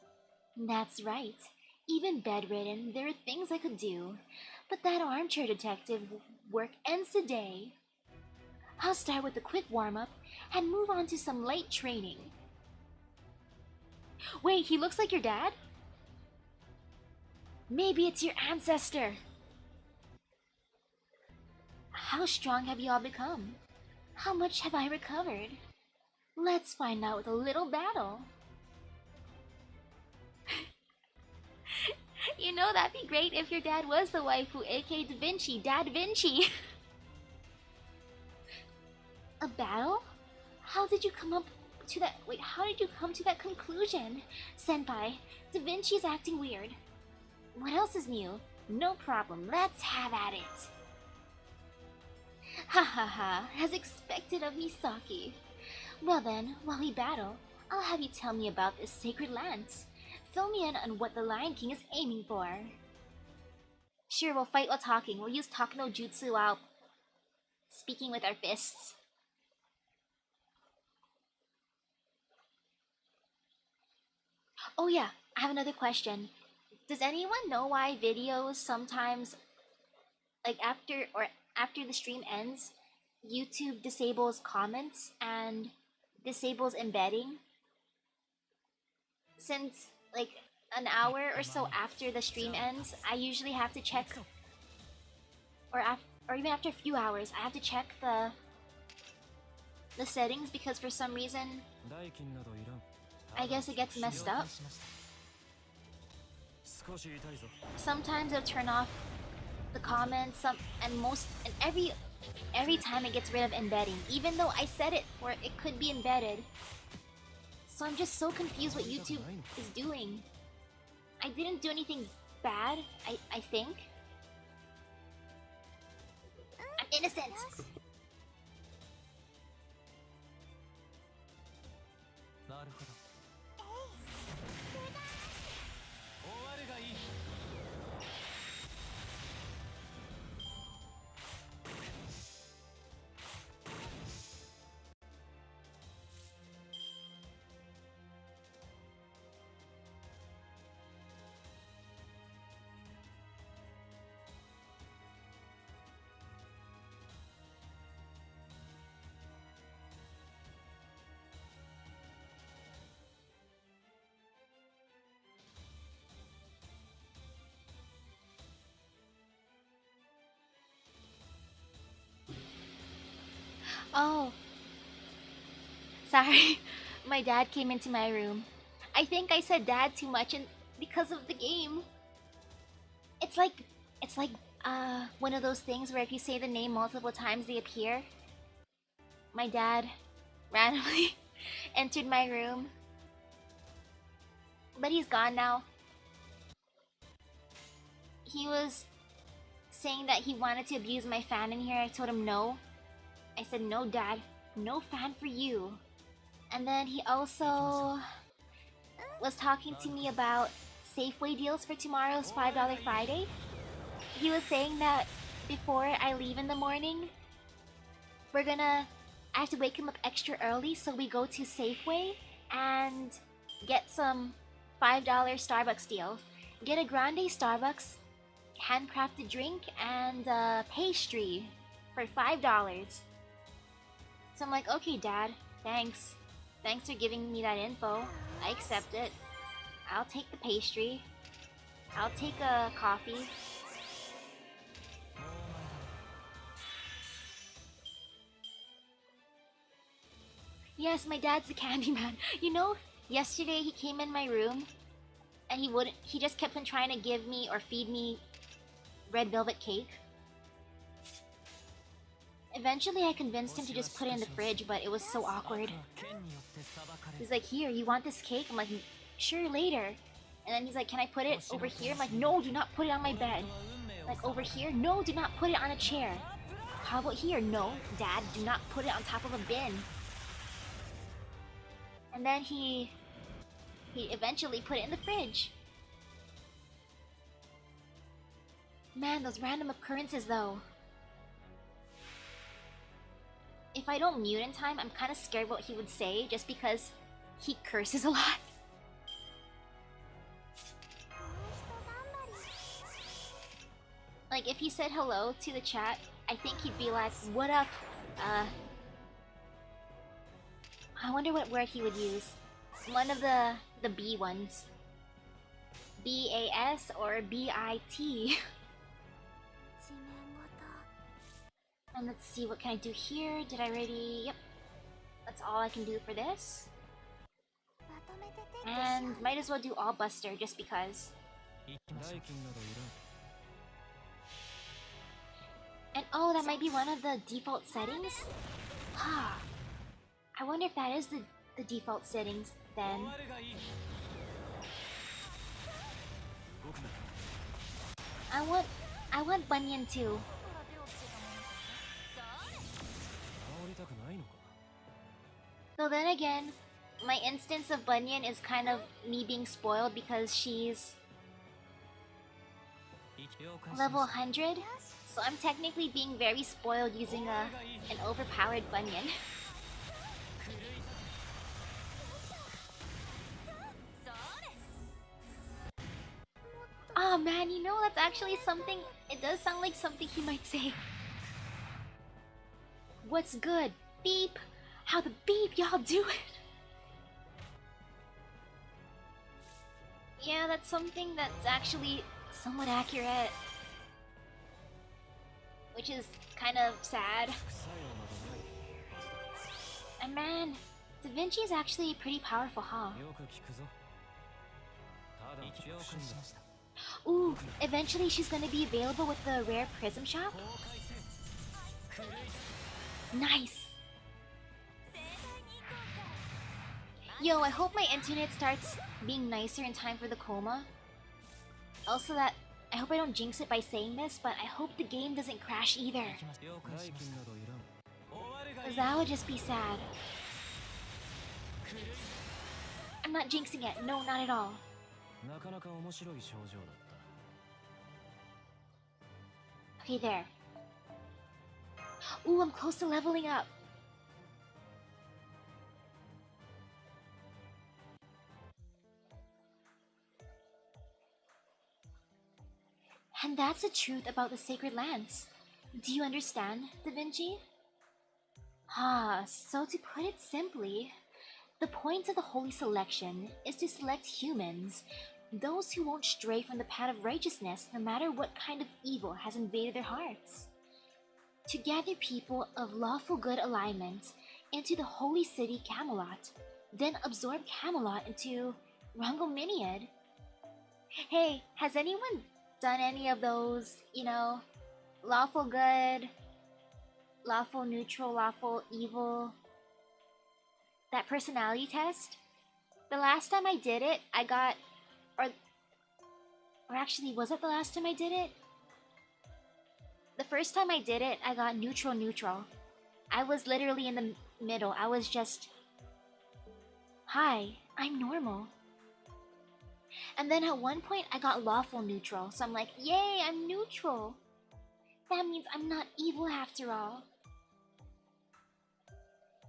Speaker 1: That's right. Even bedridden, there are things I could do. But that armchair detective work ends today. I'll start with a quick warm-up and move on to some light training. Wait, he looks like your dad? Maybe it's your ancestor. How strong have you all become? How much have I recovered? Let's find out with a little battle. You know, that'd be great if your dad was the waifu, aka Da Vinci, Dad Vinci. A battle? How did you come up to that? Wait, how did you come to that conclusion? Senpai, Da Vinci's acting weird. What else is new? No problem, let's have at it. Ha ha ha, as expected of Misaki. Well then, while we battle, I'll have you tell me about this sacred lance. Fill me in on what the Lion King is aiming for. Sure, we'll fight while talking. We'll use talk no jutsu while speaking with our fists. Oh yeah, I have another question. Does anyone know why videos sometimes, like after the stream ends, YouTube disables comments and disables embedding? Since like an hour or so after the stream ends, I usually have to check, or even after a few hours, I have to check the settings because for some reason, I guess it gets messed up. Sometimes it'll turn off the comments, and every time it gets rid of embedding, even though I said it or it could be embedded. So I'm just so confused what YouTube is doing. I didn't do anything bad, I think. I'm innocent! Oh. Sorry. My dad came into my room. I think I said dad too much and because of the game. It's like one of those things where if you say the name multiple times they appear. My dad randomly entered my room. But he's gone now. He was saying that he wanted to abuse my fan in here. I told him no. I said, no, Dad. No fan for you. And then he also was talking to me about Safeway deals for tomorrow's $5 Friday. He was saying that before I leave in the morning, I have to wake him up extra early, so we go to Safeway and get some $5 Starbucks deals. Get a grande Starbucks, handcrafted drink, and a pastry for $5. So I'm like, okay, Dad, thanks. Thanks for giving me that info. I accept it. I'll take the pastry. I'll take a coffee. Yes, my dad's the candy man. You know, yesterday he came in my room and he just kept on trying to give me or feed me red velvet cake. Eventually I convinced him to just put it in the fridge, but it was so awkward. He's like, here, you want this cake? I'm like, sure, later. And then he's like, can I put it over here? I'm like, no, do not put it on my bed. Like, over here? No, do not put it on a chair. How about here? No, Dad, do not put it on top of a bin. And then he eventually put it in the fridge. Man, those random occurrences though. If I don't mute in time, I'm kind of scared what he would say just because he curses a lot. Like, if he said hello to the chat, I think he'd be like, what up? I wonder what word he would use. One of the B ones. B-A-S or B-I-T. And let's see, what can I do here? Did I already... Yep. That's all I can do for this. And might as well do all Buster, just because. And oh, that might be one of the default settings? Ah, I wonder if that is the default settings then. I want Bunyan too. Though then again, my instance of Bunyan is kind of me being spoiled because she's level 100, so I'm technically being very spoiled using an overpowered Bunyan. Oh man, you know that's actually something, it does sound like something he might say. What's good? Beep! How the beep y'all do it? Yeah, that's something that's actually somewhat accurate. Which is kind of sad. And man, Da Vinci is actually pretty powerful, huh? Ooh, eventually she's gonna be available with the rare prism shop? Nice! Yo, I hope my internet starts being nicer in time for the coma. Also that, I hope I don't jinx it by saying this, but I hope the game doesn't crash either. Cause that would just be sad. I'm not jinxing it, no, not at all. Okay, there. Ooh, I'm close to leveling up. And that's the truth about the sacred lands. Do you understand, Da Vinci? Ah, so to put it simply, the point of the holy selection is to select humans, those who won't stray from the path of righteousness no matter what kind of evil has invaded their hearts. To gather people of lawful good alignment into the holy city Camelot, then absorb Camelot into Rangominiad. Hey, has anyone done any of those, you know, lawful good, lawful neutral, lawful evil, that personality test? The last time I did it, I got, or actually, was it the last time I did it? The first time I did it, I got neutral neutral. I was literally in the middle. I was just, hi, I'm normal. And then at one point, I got lawful neutral. So I'm like, yay, I'm neutral. That means I'm not evil after all.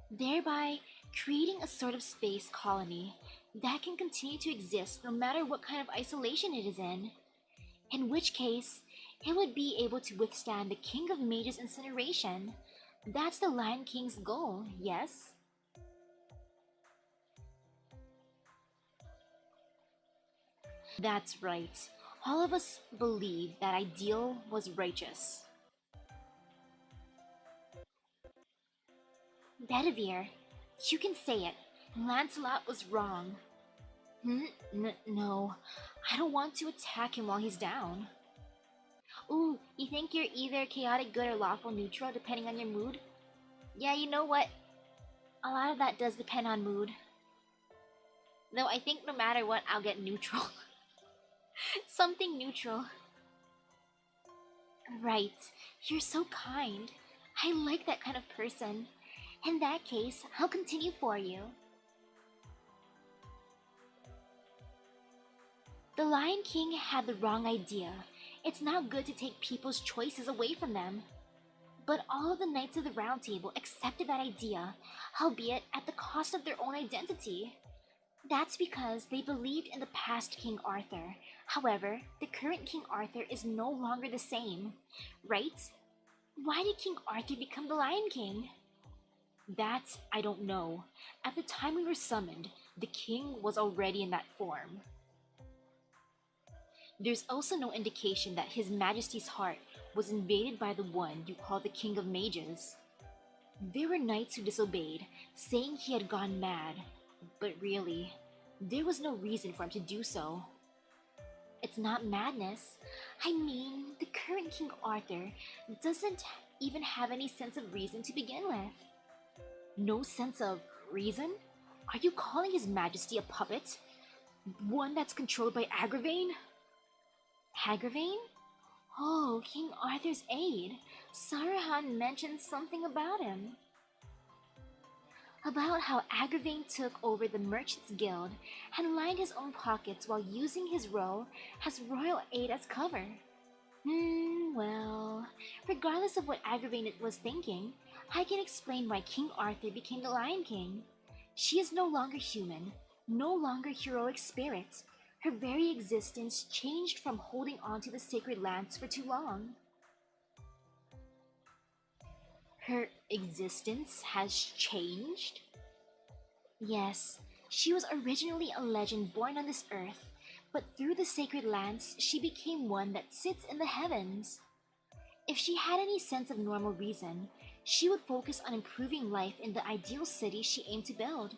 Speaker 1: Thereby, creating a sort of space colony that can continue to exist no matter what kind of isolation it is in which case, it would be able to withstand the King of Mages' incineration. That's the Lion King's goal, yes? That's right. All of us believe that ideal was righteous. Bedivere, you can say it. Lancelot was wrong. No, I don't want to attack him while he's down. Ooh, you think you're either chaotic good or lawful neutral depending on your mood? Yeah, you know what? A lot of that does depend on mood. Though I think no matter what, I'll get neutral. Something neutral. Right, you're so kind. I like that kind of person. In that case, I'll continue for you. The Lion King had the wrong idea. It's not good to take people's choices away from them. But all of the Knights of the Round Table accepted that idea, albeit at the cost of their own identity. That's because they believed in the past King Arthur. However, the current King Arthur is no longer the same, right? Why did King Arthur become the Lion King? That I don't know. At the time we were summoned, the king was already in that form. There's also no indication that His Majesty's heart was invaded by the one you call the King of Mages. There were knights who disobeyed, saying he had gone mad, but really, there was no reason for him to do so. It's not madness. I mean, the current King Arthur doesn't even have any sense of reason to begin with. No sense of reason? Are you calling His Majesty a puppet? One that's controlled by Agravain? Agravain? Oh, King Arthur's aide. Sarahan mentioned something about him. About how Agravain took over the Merchants Guild and lined his own pockets while using his role as royal aide as cover. Well, regardless of what Agravain was thinking, I can explain why King Arthur became the Lion King. She is no longer human, no longer heroic spirit. Her very existence changed from holding on to the sacred lance for too long. Her existence has changed? Yes, she was originally a legend born on this earth, but through the sacred lance, she became one that sits in the heavens. If she had any sense of normal reason, she would focus on improving life in the ideal city she aimed to build.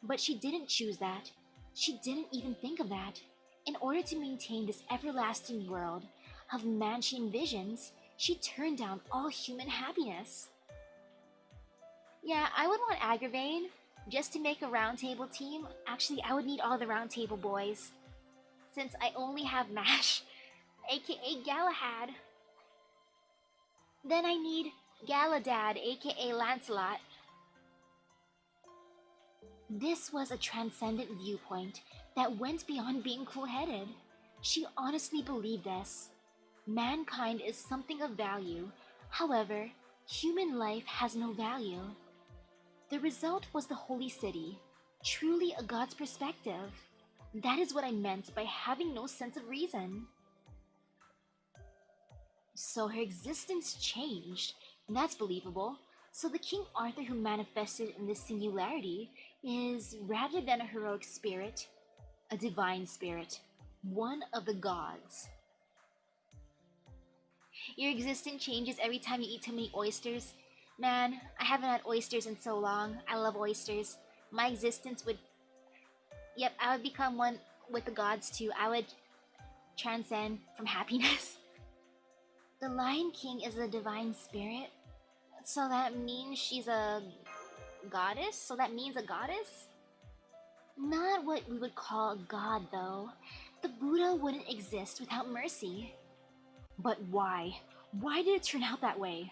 Speaker 1: But she didn't choose that. She didn't even think of that. In order to maintain this everlasting world of man she envisions, she turned down all human happiness. Yeah, I would want Agravain. Just to make a roundtable team. Actually, I would need all the roundtable boys. Since I only have Mash, aka Galahad. Then I need Galadad, aka Lancelot. This was a transcendent viewpoint that went beyond being cool-headed. She honestly believed this. Mankind is something of value. However, human life has no value. The result was the Holy City, truly a god's perspective. That is what I meant by having no sense of reason. So her existence changed. That's believable. So the King Arthur who manifested in this singularity is, rather than a heroic spirit, a divine spirit, one of the gods. Your existence changes every time you eat too many oysters. Man, I haven't had oysters in so long. I love oysters. My existence would... Yep, I would become one with the gods too. I would transcend from happiness. The Lion King is a divine spirit. So that means she's a goddess? So that means a goddess? Not what we would call a god, though. The Buddha wouldn't exist without mercy. But why? Why did it turn out that way?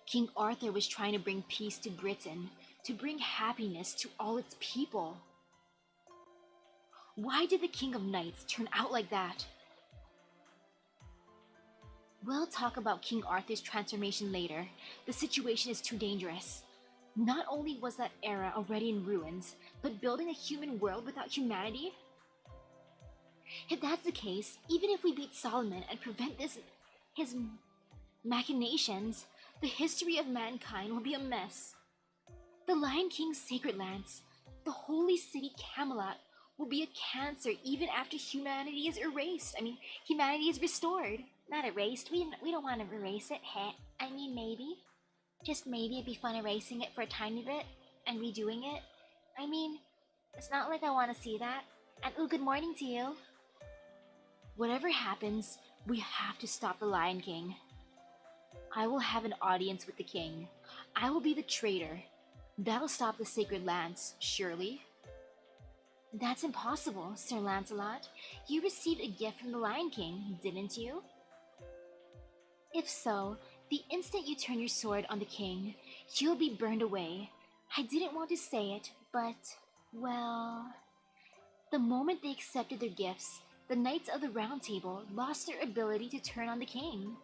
Speaker 1: King Arthur was trying to bring peace to Britain, to bring happiness to all its people. Why did the King of Knights turn out like that? We'll talk about King Arthur's transformation later. The situation is too dangerous. Not only was that era already in ruins, but building a human world without humanity? If that's the case, even if we beat Solomon and prevent his machinations, the history of mankind will be a mess. The Lion King's sacred lance, the holy city Camelot, will be a cancer even after humanity is erased. Humanity is restored. Not erased. We don't want to erase it. Heh. Maybe. Just maybe it'd be fun erasing it for a tiny bit and redoing it. It's not like I want to see that. And ooh, good morning to you. Whatever happens, we have to stop the Lion King. I will have an audience with the king. I will be the traitor. That'll stop the sacred lance, surely. That's impossible, Sir Lancelot. You received a gift from the Lion King, didn't you? If so, the instant you turn your sword on the king, he'll be burned away. I didn't want to say it, but, well... The moment they accepted their gifts, the Knights of the Round Table lost their ability to turn on the king.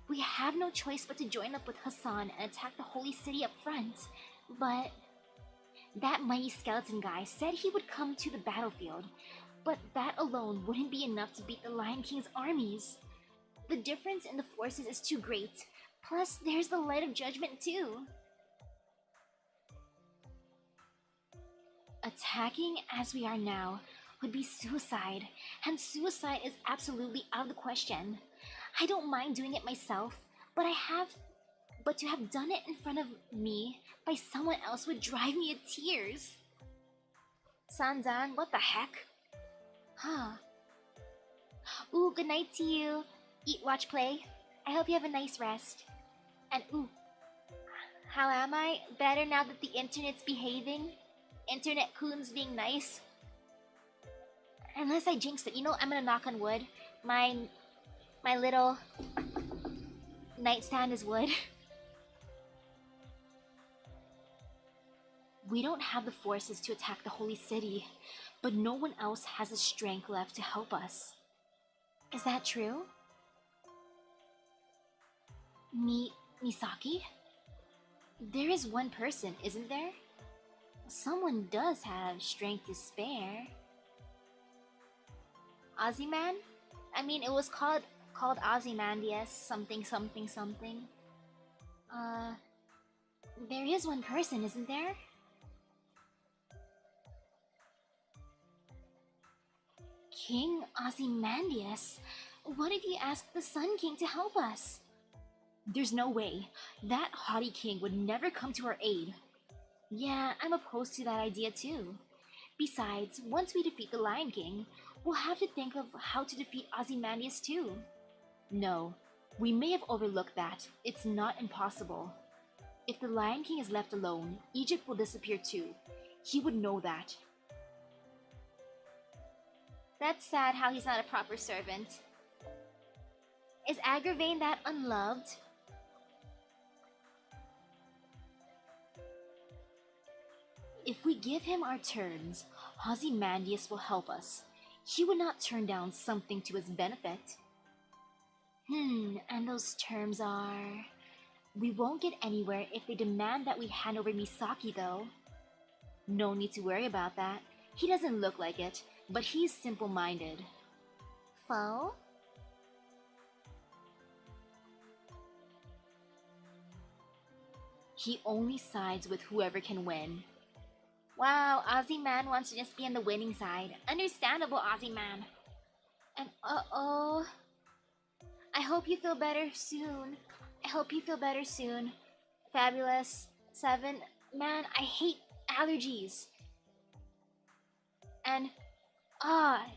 Speaker 1: We have no choice but to join up with Hassan and attack the Holy City up front, but... That mighty skeleton guy said he would come to the battlefield, but that alone wouldn't be enough to beat the Lion King's armies. The difference in the forces is too great, plus there's the Light of Judgment too. Attacking as we are now would be suicide, and suicide is absolutely out of the question. I don't mind doing it myself, but to have done it in front of me by someone else would drive me to tears. Sanzan, what the heck? Huh. Ooh, good night to you. Eat, watch, play. I hope you have a nice rest. And ooh, how am I? Better now that the internet's behaving? Internet coons being nice? Unless I jinxed it. You know, I'm gonna knock on wood. My little nightstand is wood. We don't have the forces to attack the holy city, but no one else has the strength left to help us. Is that true? Misaki? There is one person, isn't there? Someone does have strength to spare. Ozyman? I mean, it was called Ozymandias something something something. There is one person, isn't there? King Ozymandias? What if you asked the Sun King to help us? There's no way. That haughty king would never come to our aid. Yeah, I'm opposed to that idea too. Besides, once we defeat the Lion King, we'll have to think of how to defeat Ozymandias too. No, we may have overlooked that. It's not impossible. If the Lion King is left alone, Egypt will disappear too. He would know that. That's sad how he's not a proper servant. Is Agravain that unloved? If we give him our terms, Ozymandias will help us. He would not turn down something to his benefit. And those terms are... We won't get anywhere if they demand that we hand over Misaki, though. No need to worry about that. He doesn't look like it, but he's simple-minded. Foe? He only sides with whoever can win. Wow, Ozyman wants to just be on the winning side. Understandable, Ozyman. And uh-oh... I hope you feel better soon. I hope you feel better soon. Fabulous. 7. Man, I hate allergies. And,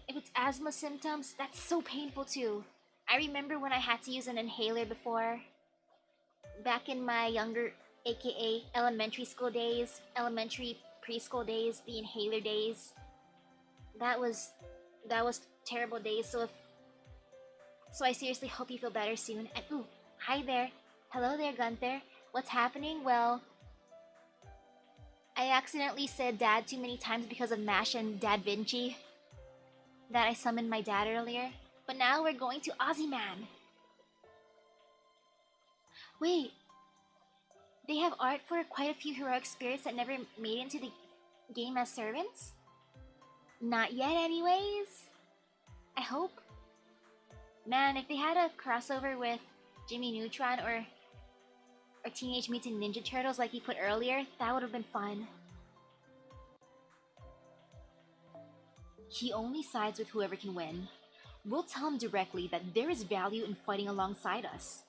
Speaker 1: if it's asthma symptoms, that's so painful too. I remember when I had to use an inhaler before. Back in my younger, aka elementary school days, elementary preschool days, the inhaler days. That was terrible days, so I seriously hope you feel better soon. And ooh, hi there. Hello there, Gunther. What's happening? Well, I accidentally said dad too many times because of Mash and Dad Vinci. That I summoned my dad earlier. But now we're going to Ozyman. Wait. They have art for quite a few heroic spirits that never made it into the game as servants? Not yet anyways. I hope. Man, if they had a crossover with Jimmy Neutron or Teenage Mutant Ninja Turtles like you put earlier, that would have been fun. He only sides with whoever can win. We'll tell him directly that there is value in fighting alongside us.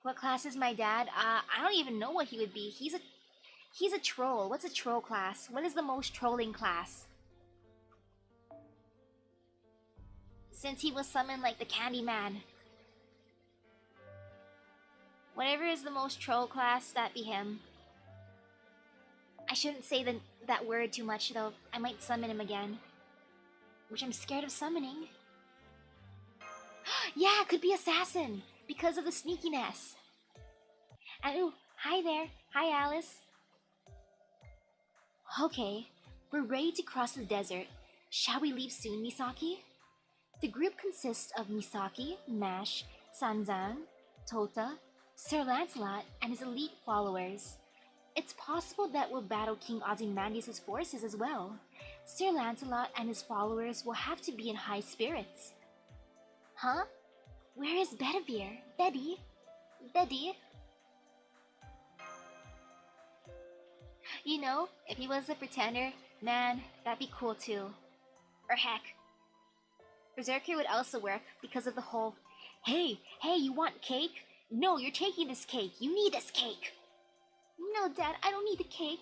Speaker 1: What class is my dad? I don't even know what he would be. He's a troll. What's a troll class? What is the most trolling class? Since he was summoned like the Candyman. Whatever is the most troll class, that be him. I shouldn't say that word too much though. I might summon him again. Which I'm scared of summoning. Yeah, it could be Assassin! Because of the sneakiness. And ooh, hi there. Hi, Alice. Okay, we're ready to cross the desert. Shall we leave soon, Misaki? The group consists of Misaki, Mash, Sanzan, Tota, Sir Lancelot, and his elite followers. It's possible that we'll battle King Ozymandias' forces as well. Sir Lancelot and his followers will have to be in high spirits. Huh? Where is Bedivere? Betty? You know, if he was a pretender, man, that'd be cool too. Or heck, Berserker would also work because of the whole, hey, you want cake? No, you're taking this cake. You need this cake. No, Dad, I don't need the cake.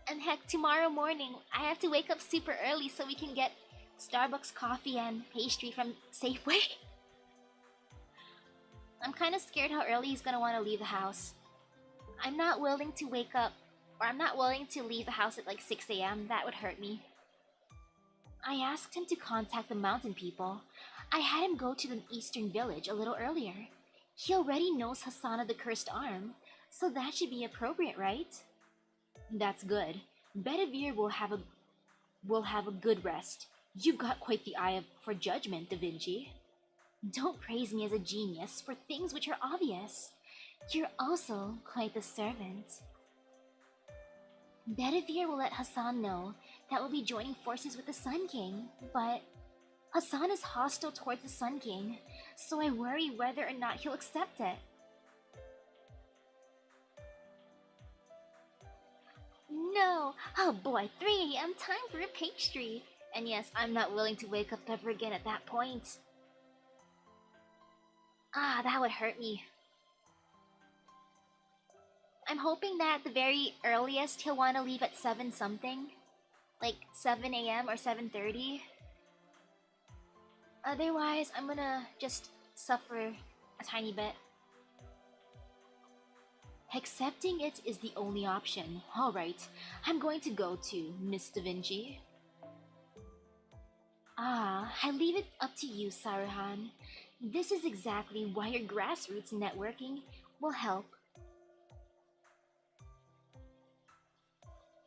Speaker 1: And heck, tomorrow morning, I have to wake up super early so we can get Starbucks coffee and pastry from Safeway. I'm kind of scared how early he's gonna want to leave the house. I'm not willing to wake up, or I'm not willing to leave the house at like 6 a.m. That would hurt me. I asked him to contact the mountain people. I had him go to the eastern village a little earlier. He already knows Hasana the Cursed Arm, so that should be appropriate, right? That's good. Bedivere will have a good rest. You've got quite the eye for judgment, Da Vinci. Don't praise me as a genius for things which are obvious. You're also quite the servant. Bedivere will let Hassan know that we'll be joining forces with the Sun King, but Hassan is hostile towards the Sun King, so I worry whether or not he'll accept it. No! Oh boy, 3 a.m. time for a pastry! And yes, I'm not willing to wake up ever again at that point. Ah, that would hurt me. I'm hoping that at the very earliest he'll want to leave at 7 something. Like 7 a.m. or 7:30. Otherwise, I'm gonna just suffer a tiny bit. Accepting it is the only option. Alright, I'm going to go to Miss Da Vinci. Ah, I leave it up to you, Saruhan. This is exactly why your grassroots networking will help.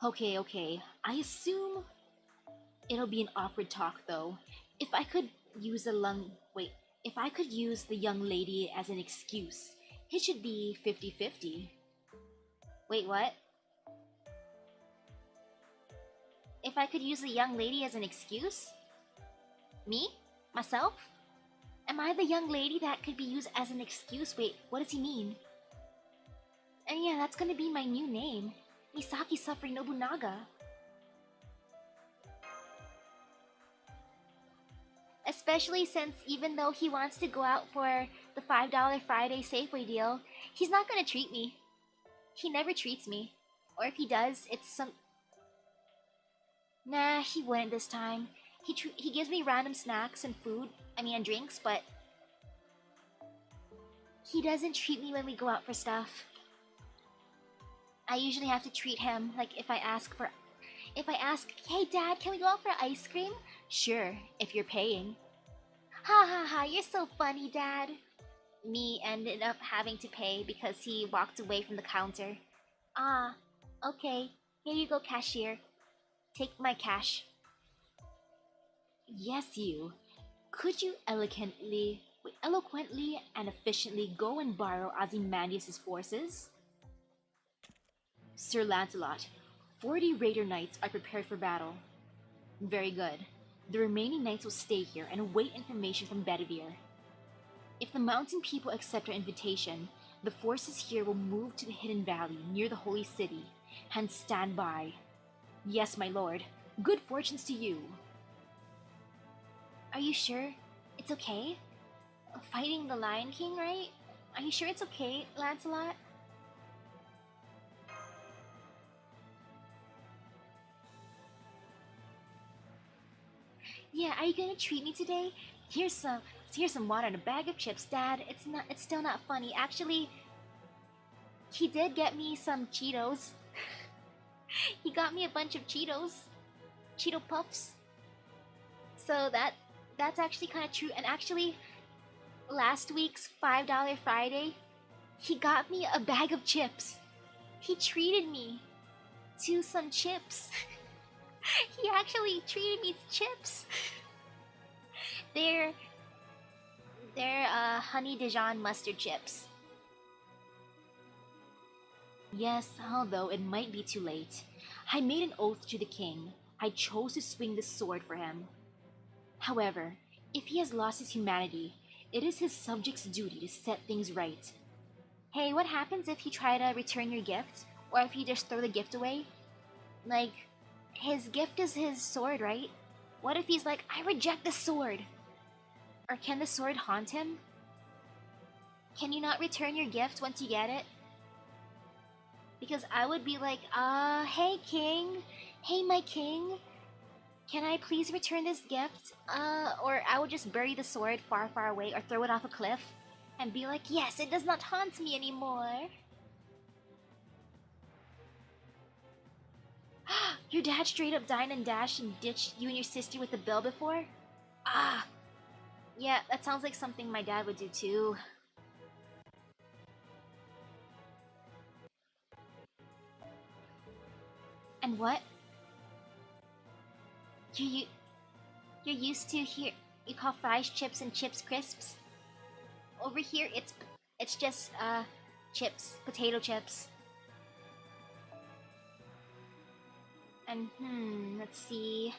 Speaker 1: Okay. I assume it'll be an awkward talk though. If I could use if I could use the young lady as an excuse, it should be 50-50. Wait, what? If I could use the young lady as an excuse? Me? Myself? Am I the young lady that could be used as an excuse? Wait, what does he mean? And yeah, that's gonna be my new name. Misaki suffering Nobunaga. Especially since even though he wants to go out for the $5 Friday Safeway deal, he's not gonna treat me. He never treats me. Or if he does, it's some... Nah, he wouldn't this time. He gives me random snacks and food, and drinks, but... he doesn't treat me when we go out for stuff. I usually have to treat him, like if I ask, hey Dad, can we go out for ice cream? Sure, if you're paying. Ha ha ha, you're so funny, Dad. Me ended up having to pay because he walked away from the counter. Ah, okay. Here you go, cashier. Take my cash. Yes, you. Could you eloquently and efficiently go and borrow Ozymandias' forces? Sir Lancelot, 40 raider knights are prepared for battle. Very good. The remaining knights will stay here and await information from Bedivere. If the mountain people accept our invitation, the forces here will move to the hidden valley near the holy city and stand by. Yes, my lord. Good fortunes to you. Are you sure it's okay? Fighting the Lion King, right? Are you sure it's okay, Lancelot? Yeah, are you gonna treat me today? Here's some water and a bag of chips, Dad. It's still not funny. Actually, he did get me some Cheetos. He got me a bunch of Cheetos. Cheeto Puffs. So that's actually kind of true. And actually, last week's $5 Friday, he got me a bag of chips. He treated me to some chips. He actually treated me to chips. They're honey Dijon mustard chips. Yes, although it might be too late. I made an oath to the king. I chose to swing the sword for him. However, if he has lost his humanity, it is his subjects' duty to set things right. Hey, what happens if you try to return your gift? Or if you just throw the gift away? Like, his gift is his sword, right? What if he's like, I reject the sword? Or can the sword haunt him? Can you not return your gift once you get it? Because I would be like, hey king, hey my king, can I please return this gift? Or I would just bury the sword far, far away or throw it off a cliff and be like, yes, it does not haunt me anymore. Your dad straight up dined and dashed and ditched you and your sister with the bill before? Ah, yeah, that sounds like something my dad would do too. And what? You you're used to here. You call fries chips and chips crisps. Over here, it's just chips, potato chips. And let's see.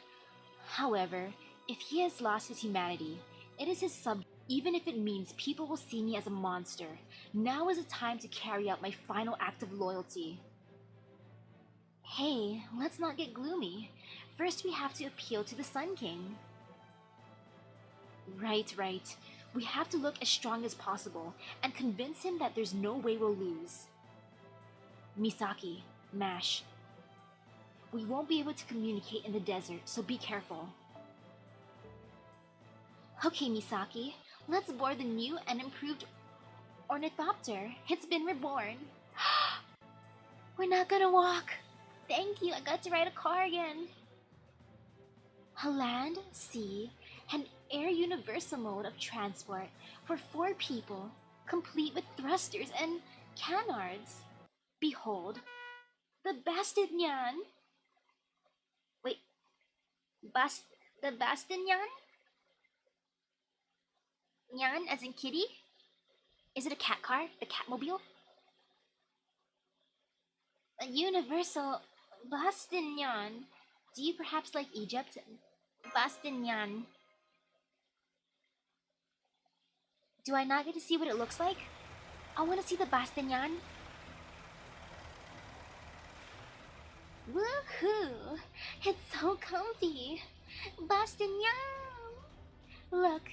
Speaker 1: However, if he has lost his humanity, it is his sub. Even if it means people will see me as a monster, now is the time to carry out my final act of loyalty. Hey, let's not get gloomy. First, we have to appeal to the Sun King. Right, right. We have to look as strong as possible and convince him that there's no way we'll lose. Misaki, Mash. We won't be able to communicate in the desert, so be careful. Okay, Misaki, let's board the new and improved ornithopter. It's been reborn. We're not gonna walk. Thank you, I got to ride a car again. A land, sea, and air universal mode of transport for 4 people, complete with thrusters and canards. Behold, the Bastinyan. Wait, the Bastinyan? Nyan as in kitty? Is it a cat car? The Catmobile? A universal Bastinyan. Do you perhaps like Egypt? Bastinyan. Do I not get to see what it looks like? I want to see the Bastinyan. Woohoo! It's so comfy! Bastinyan! Look,